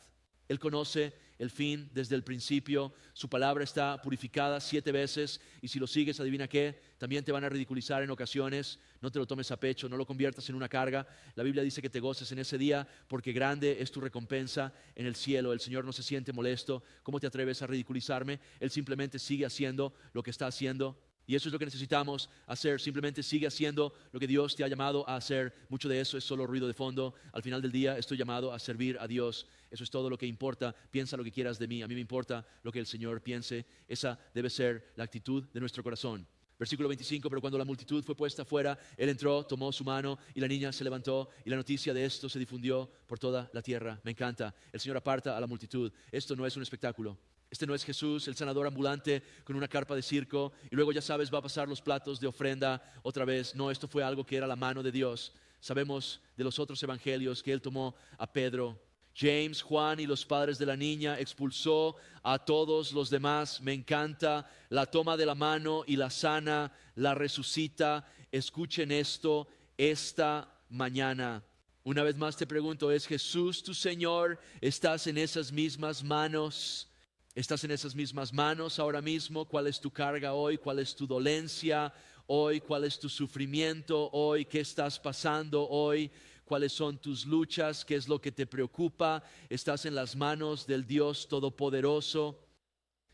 Él conoce el fin desde el principio. Su palabra está purificada 7 veces, y si lo sigues, adivina qué, también te van a ridiculizar en ocasiones. No te lo tomes a pecho, no lo conviertas en una carga. La Biblia dice que te goces en ese día, porque grande es tu recompensa en el cielo. El Señor no se siente molesto. ¿Cómo te atreves a ridiculizarme? Él simplemente sigue haciendo lo que está haciendo. Y eso es lo que necesitamos hacer. Simplemente sigue haciendo lo que Dios te ha llamado a hacer. Mucho de eso es solo ruido de fondo. Al final del día estoy llamado a servir a Dios. Eso es todo lo que importa. Piensa lo que quieras de mí. A mí me importa lo que el Señor piense. Esa debe ser la actitud de nuestro corazón. Versículo 25, pero cuando la multitud fue puesta afuera, Él entró, tomó su mano y la niña se levantó, y la noticia de esto se difundió por toda la tierra. Me encanta. El Señor aparta a la multitud. Esto no es un espectáculo. Este no es Jesús, el sanador ambulante con una carpa de circo, y luego ya sabes, va a pasar los platos de ofrenda otra vez. No, esto fue algo que era la mano de Dios. Sabemos de los otros evangelios que Él tomó a Pedro, James, Juan y los padres de la niña, expulsó a todos los demás. Me encanta, la toma de la mano y la sana, la resucita. Escuchen esto esta mañana. Una vez más te pregunto, ¿es Jesús tu Señor? ¿Estás en esas mismas manos? ¿Estás en esas mismas manos ahora mismo? ¿Cuál es tu carga hoy? ¿Cuál es tu dolencia hoy? ¿Cuál es tu sufrimiento hoy? ¿Qué estás pasando hoy? ¿Cuáles son tus luchas? ¿Qué es lo que te preocupa? ¿Estás en las manos del Dios Todopoderoso?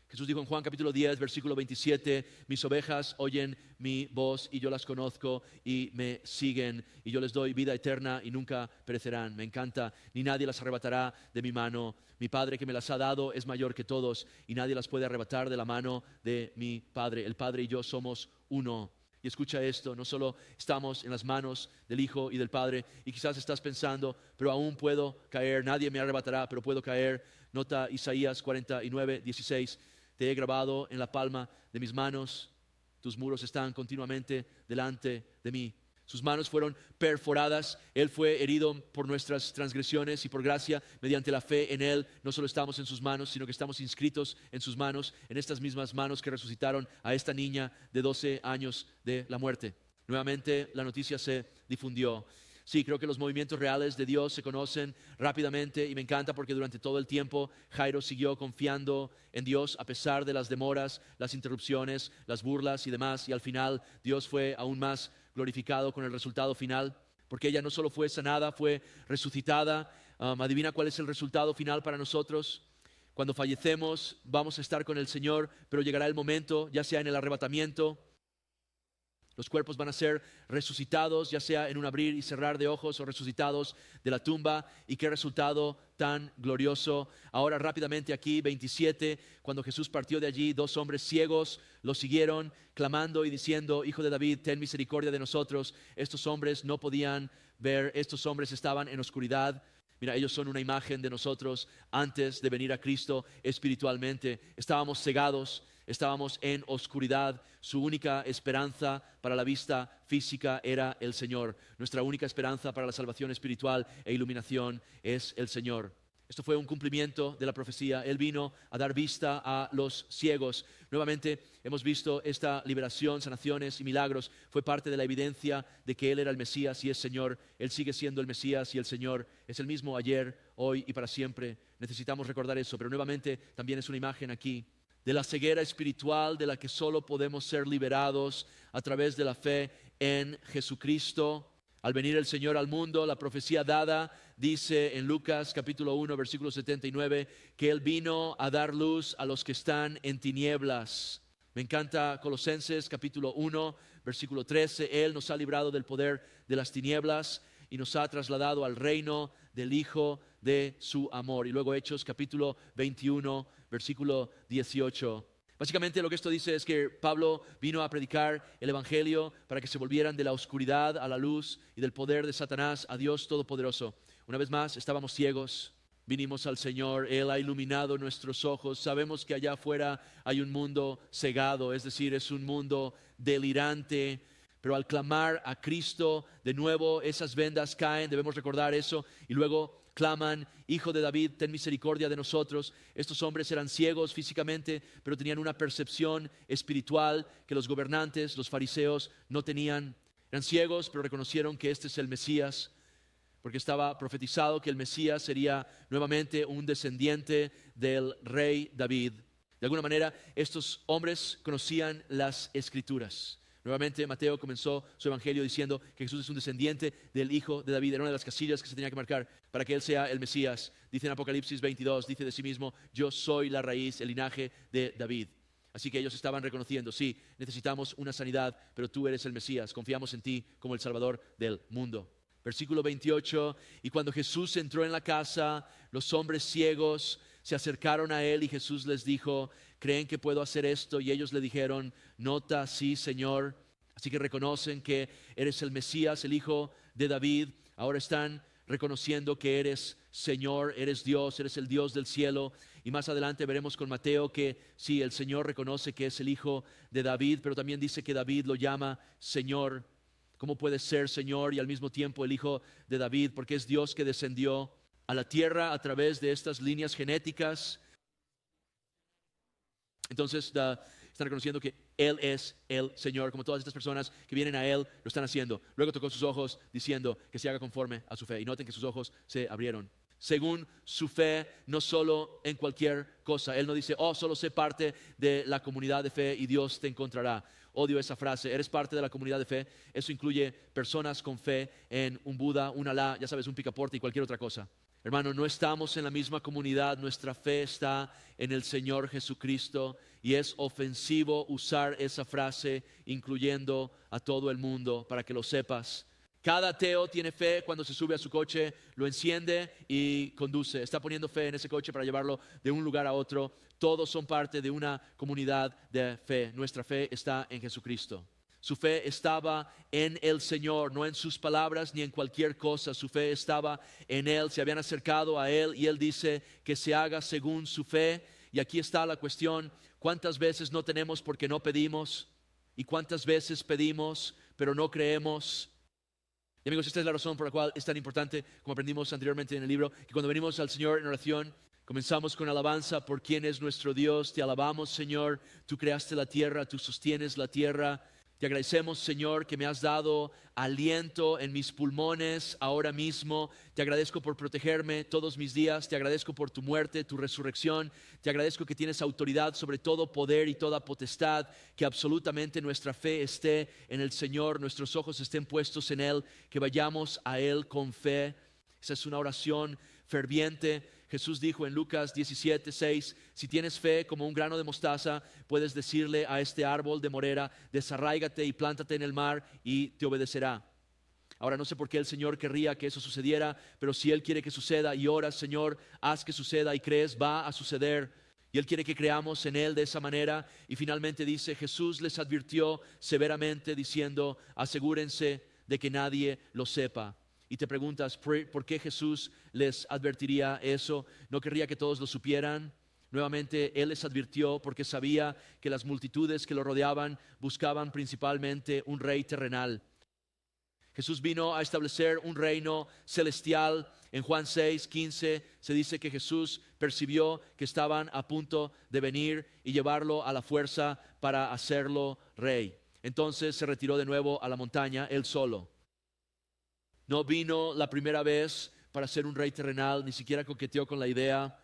Jesús dijo en Juan capítulo 10, versículo 27, mis ovejas oyen mi voz y yo las conozco y me siguen, y yo les doy vida eterna y nunca perecerán. Me encanta, ni nadie las arrebatará de mi mano. Mi Padre que me las ha dado es mayor que todos, y nadie las puede arrebatar de la mano de mi Padre. El Padre y yo somos uno. Y escucha esto, no solo estamos en las manos del Hijo y del Padre, y quizás estás pensando, pero aún puedo caer, nadie me arrebatará, pero puedo caer. Nota Isaías 49, 16. Te he grabado en la palma de mis manos, tus muros están continuamente delante de mí. Sus manos fueron perforadas, Él fue herido por nuestras transgresiones, y por gracia, mediante la fe en Él, no solo estamos en sus manos, sino que estamos inscritos en sus manos, en estas mismas manos que resucitaron a esta niña de 12 años de la muerte. Nuevamente la noticia se difundió. Sí, creo que los movimientos reales de Dios se conocen rápidamente, y me encanta porque durante todo el tiempo Jairo siguió confiando en Dios a pesar de las demoras, las interrupciones, las burlas y demás, y al final Dios fue aún más glorificado con el resultado final, porque ella no solo fue sanada, fue resucitada. Adivina cuál es el resultado final para nosotros. Cuando fallecemos vamos a estar con el Señor, pero llegará el momento, ya sea en el arrebatamiento, Los cuerpos van a ser resucitados, ya sea en un abrir y cerrar de ojos o resucitados de la tumba. Y qué resultado tan glorioso. Ahora rápidamente aquí, 27, cuando Jesús partió de allí, 2 hombres ciegos lo siguieron, clamando y diciendo: Hijo de David, ten misericordia de nosotros. Estos hombres no podían ver, estos hombres estaban en oscuridad. Mira, ellos son una imagen de nosotros antes de venir a Cristo espiritualmente. Estábamos cegados, estábamos en oscuridad. Su única esperanza para la vista física era el Señor. Nuestra única esperanza para la salvación espiritual e iluminación es el Señor. Esto fue un cumplimiento de la profecía. Él vino a dar vista a los ciegos. Nuevamente hemos visto esta liberación, sanaciones y milagros. Fue parte de la evidencia de que Él era el Mesías y es Señor. Él sigue siendo el Mesías y el Señor es el mismo ayer, hoy y para siempre. Necesitamos recordar eso, pero nuevamente también es una imagen aquí de la ceguera espiritual de la que solo podemos ser liberados a través de la fe en Jesucristo. Al venir el Señor al mundo, la profecía dada dice en Lucas capítulo 1, versículo 79, que Él vino a dar luz a los que están en tinieblas. Me encanta Colosenses capítulo 1, versículo 13. Él nos ha librado del poder de las tinieblas y nos ha trasladado al reino del Hijo de su amor. Y luego Hechos capítulo 21, versículo 18. Básicamente lo que esto dice es que Pablo vino a predicar el Evangelio para que se volvieran de la oscuridad a la luz y del poder de Satanás a Dios Todopoderoso. Una vez más, estábamos ciegos, vinimos al Señor, Él ha iluminado nuestros ojos. Sabemos que allá afuera hay un mundo cegado, es decir, es un mundo delirante. Pero al clamar a Cristo, de nuevo esas vendas caen, debemos recordar eso, y luego claman: Hijo de David, ten misericordia de nosotros. Estos hombres eran ciegos físicamente, pero tenían una percepción espiritual que los gobernantes, los fariseos, no tenían. Eran ciegos, pero reconocieron que este es el Mesías, porque estaba profetizado que el Mesías sería nuevamente un descendiente del rey David. De alguna manera, estos hombres conocían las Escrituras. Nuevamente Mateo comenzó su evangelio diciendo que Jesús es un descendiente del Hijo de David. Era una de las casillas que se tenía que marcar para que Él sea el Mesías. Dice en Apocalipsis 22, dice de sí mismo: yo soy la raíz, el linaje de David. Así que ellos estaban reconociendo: sí, necesitamos una sanidad, pero tú eres el Mesías, confiamos en ti como el Salvador del mundo. Versículo 28, y cuando Jesús entró en la casa, los hombres ciegos se acercaron a Él y Jesús les dijo: ¿creen que puedo hacer esto? Y ellos le dijeron: nota, sí, Señor. Así que reconocen que eres el Mesías, el Hijo de David. Ahora están reconociendo que eres Señor, eres Dios, eres el Dios del cielo. Y más adelante veremos con Mateo que sí, el Señor reconoce que es el Hijo de David, pero también dice que David lo llama Señor. ¿Cómo puede ser Señor y al mismo tiempo el Hijo de David? Porque es Dios que descendió a la tierra a través de estas líneas genéticas. Entonces están reconociendo que Él es el Señor, como todas estas personas que vienen a Él lo están haciendo. Luego tocó sus ojos diciendo que se haga conforme a su fe. Y noten que sus ojos se abrieron. Según su fe, no solo en cualquier cosa. Él no dice: oh, solo sé parte de la comunidad de fe y Dios te encontrará. Odio esa frase. ¿Eres parte de la comunidad de fe? Eso incluye personas con fe en un Buda, un Alá, ya sabes, un picaporte y cualquier otra cosa. Hermano, no estamos en la misma comunidad, nuestra fe está en el Señor Jesucristo y es ofensivo usar esa frase incluyendo a todo el mundo, para que lo sepas. Cada ateo tiene fe cuando se sube a su coche, lo enciende y conduce. Está poniendo fe en ese coche para llevarlo de un lugar a otro. Todos son parte de una comunidad de fe. Nuestra fe está en Jesucristo. Su fe estaba en el Señor, no en sus palabras ni en cualquier cosa. Su fe estaba en Él. Se habían acercado a Él y Él dice que se haga según su fe. Y aquí está la cuestión: ¿cuántas veces no tenemos porque no pedimos? ¿Y cuántas veces pedimos pero no creemos? Y amigos, esta es la razón por la cual es tan importante, como aprendimos anteriormente en el libro, que cuando venimos al Señor en oración, comenzamos con alabanza por quién es nuestro Dios. Te alabamos, Señor, tú creaste la tierra, tú sostienes la tierra. Te agradecemos, Señor, que me has dado aliento en mis pulmones ahora mismo. Te agradezco por protegerme todos mis días. Te agradezco por tu muerte, tu resurrección. Te agradezco que tienes autoridad sobre todo poder y toda potestad. Que absolutamente nuestra fe esté en el Señor, nuestros ojos estén puestos en Él, que vayamos a Él con fe. Esa es una oración ferviente Jesús dijo en Lucas 17:6, si tienes fe como un grano de mostaza, puedes decirle a este árbol de morera, desarráigate y plántate en el mar y te obedecerá. Ahora no sé por qué el Señor querría que eso sucediera, pero si Él quiere que suceda y oras, Señor, haz que suceda y crees, va a suceder. Y Él quiere que creamos en Él de esa manera. Y finalmente dice, Jesús les advirtió severamente diciendo, asegúrense de que nadie lo sepa. Y te preguntas, ¿por qué Jesús les advertiría eso? ¿No querría que todos lo supieran? Nuevamente, Él les advirtió porque sabía que las multitudes que lo rodeaban buscaban principalmente un rey terrenal. Jesús vino a establecer un reino celestial. En Juan 6:15 se dice que Jesús percibió que estaban a punto de venir y llevarlo a la fuerza para hacerlo rey. Entonces se retiró de nuevo a la montaña, él solo. No vino la primera vez para ser un rey terrenal, ni siquiera coqueteó con la idea.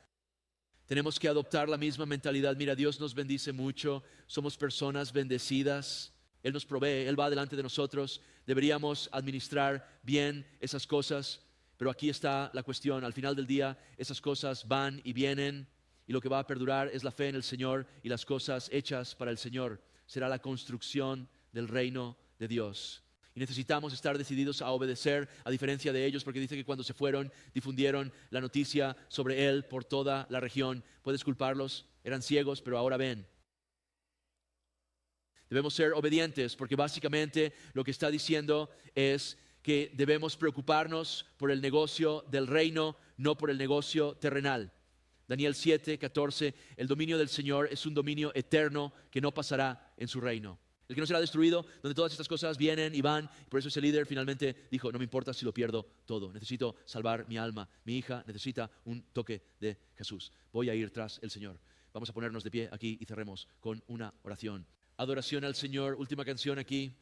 Tenemos que adoptar la misma mentalidad. Mira, Dios nos bendice mucho, somos personas bendecidas. Él nos provee, Él va delante de nosotros. Deberíamos administrar bien esas cosas, pero aquí está la cuestión. Al final del día, esas cosas van y vienen, y lo que va a perdurar es la fe en el Señor y las cosas hechas para el Señor. Será la construcción del reino de Dios. Y necesitamos estar decididos a obedecer, a diferencia de ellos, porque dice que cuando se fueron, difundieron la noticia sobre Él por toda la región. ¿Puedes culparlos? Eran ciegos, pero ahora ven. Debemos ser obedientes porque básicamente lo que está diciendo es que debemos preocuparnos por el negocio del reino, no por el negocio terrenal. Daniel 7:14, el dominio del Señor es un dominio eterno que no pasará en su reino. El que no será destruido, donde todas estas cosas vienen y van. Por eso ese líder finalmente dijo, no me importa si lo pierdo todo, necesito salvar mi alma. Mi hija necesita un toque de Jesús. Voy a ir tras el Señor. Vamos a ponernos de pie aquí y cerremos con una oración. Adoración al Señor, última canción aquí.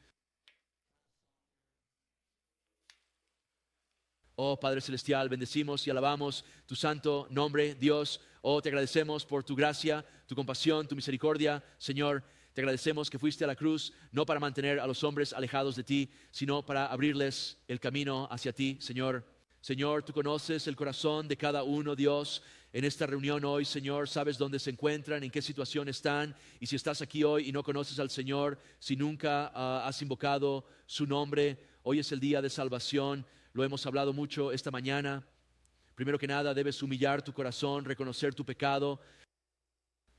Oh Padre Celestial, bendecimos y alabamos tu santo nombre, Dios. Oh, te agradecemos por tu gracia, tu compasión, tu misericordia, Señor. Te agradecemos que fuiste a la cruz, no para mantener a los hombres alejados de ti, sino para abrirles el camino hacia ti, Señor. Señor, tú conoces el corazón de cada uno, Dios. En esta reunión hoy, Señor, sabes dónde se encuentran, en qué situación están. Y si estás aquí hoy y no conoces al Señor, si nunca has invocado su nombre, hoy es el día de salvación. Lo hemos hablado mucho esta mañana. Primero que nada, debes humillar tu corazón, reconocer tu pecado.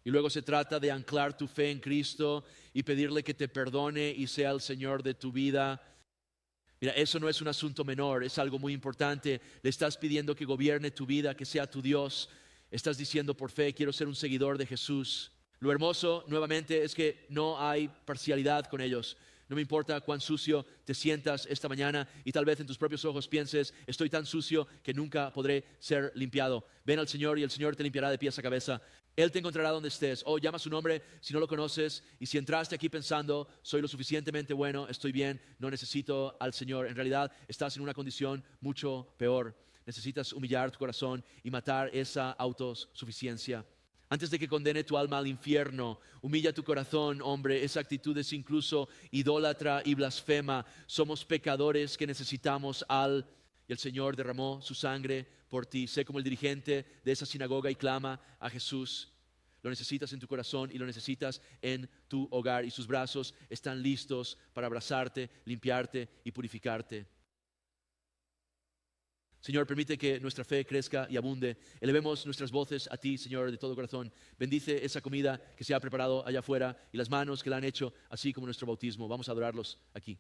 Y luego se trata de anclar tu fe en Cristo y pedirle que te perdone y sea el Señor de tu vida. Mira, eso no es un asunto menor, es algo muy importante. Le estás pidiendo que gobierne tu vida, que sea tu Dios. Estás diciendo por fe, quiero ser un seguidor de Jesús. Lo hermoso, nuevamente, es que no hay parcialidad con ellos. No me importa cuán sucio te sientas esta mañana y tal vez en tus propios ojos pienses, estoy tan sucio que nunca podré ser limpiado. Ven al Señor y el Señor te limpiará de pies a cabeza. Él te encontrará donde estés. Oh, llama su nombre si no lo conoces. Y si entraste aquí pensando, soy lo suficientemente bueno, estoy bien, no necesito al Señor. En realidad estás en una condición mucho peor. Necesitas humillar tu corazón y matar esa autosuficiencia. Antes de que condene tu alma al infierno, humilla tu corazón, hombre. Esa actitud es incluso idólatra y blasfema. Somos pecadores que necesitamos y el Señor derramó su sangre por ti. Sé como el dirigente de esa sinagoga y clama a Jesús. Lo necesitas en tu corazón y lo necesitas en tu hogar. Y sus brazos están listos para abrazarte, limpiarte y purificarte. Señor, permite que nuestra fe crezca y abunde. Elevemos nuestras voces a ti, Señor, de todo corazón. Bendice esa comida que se ha preparado allá afuera y las manos que la han hecho, así como nuestro bautismo. Vamos a adorarlos aquí.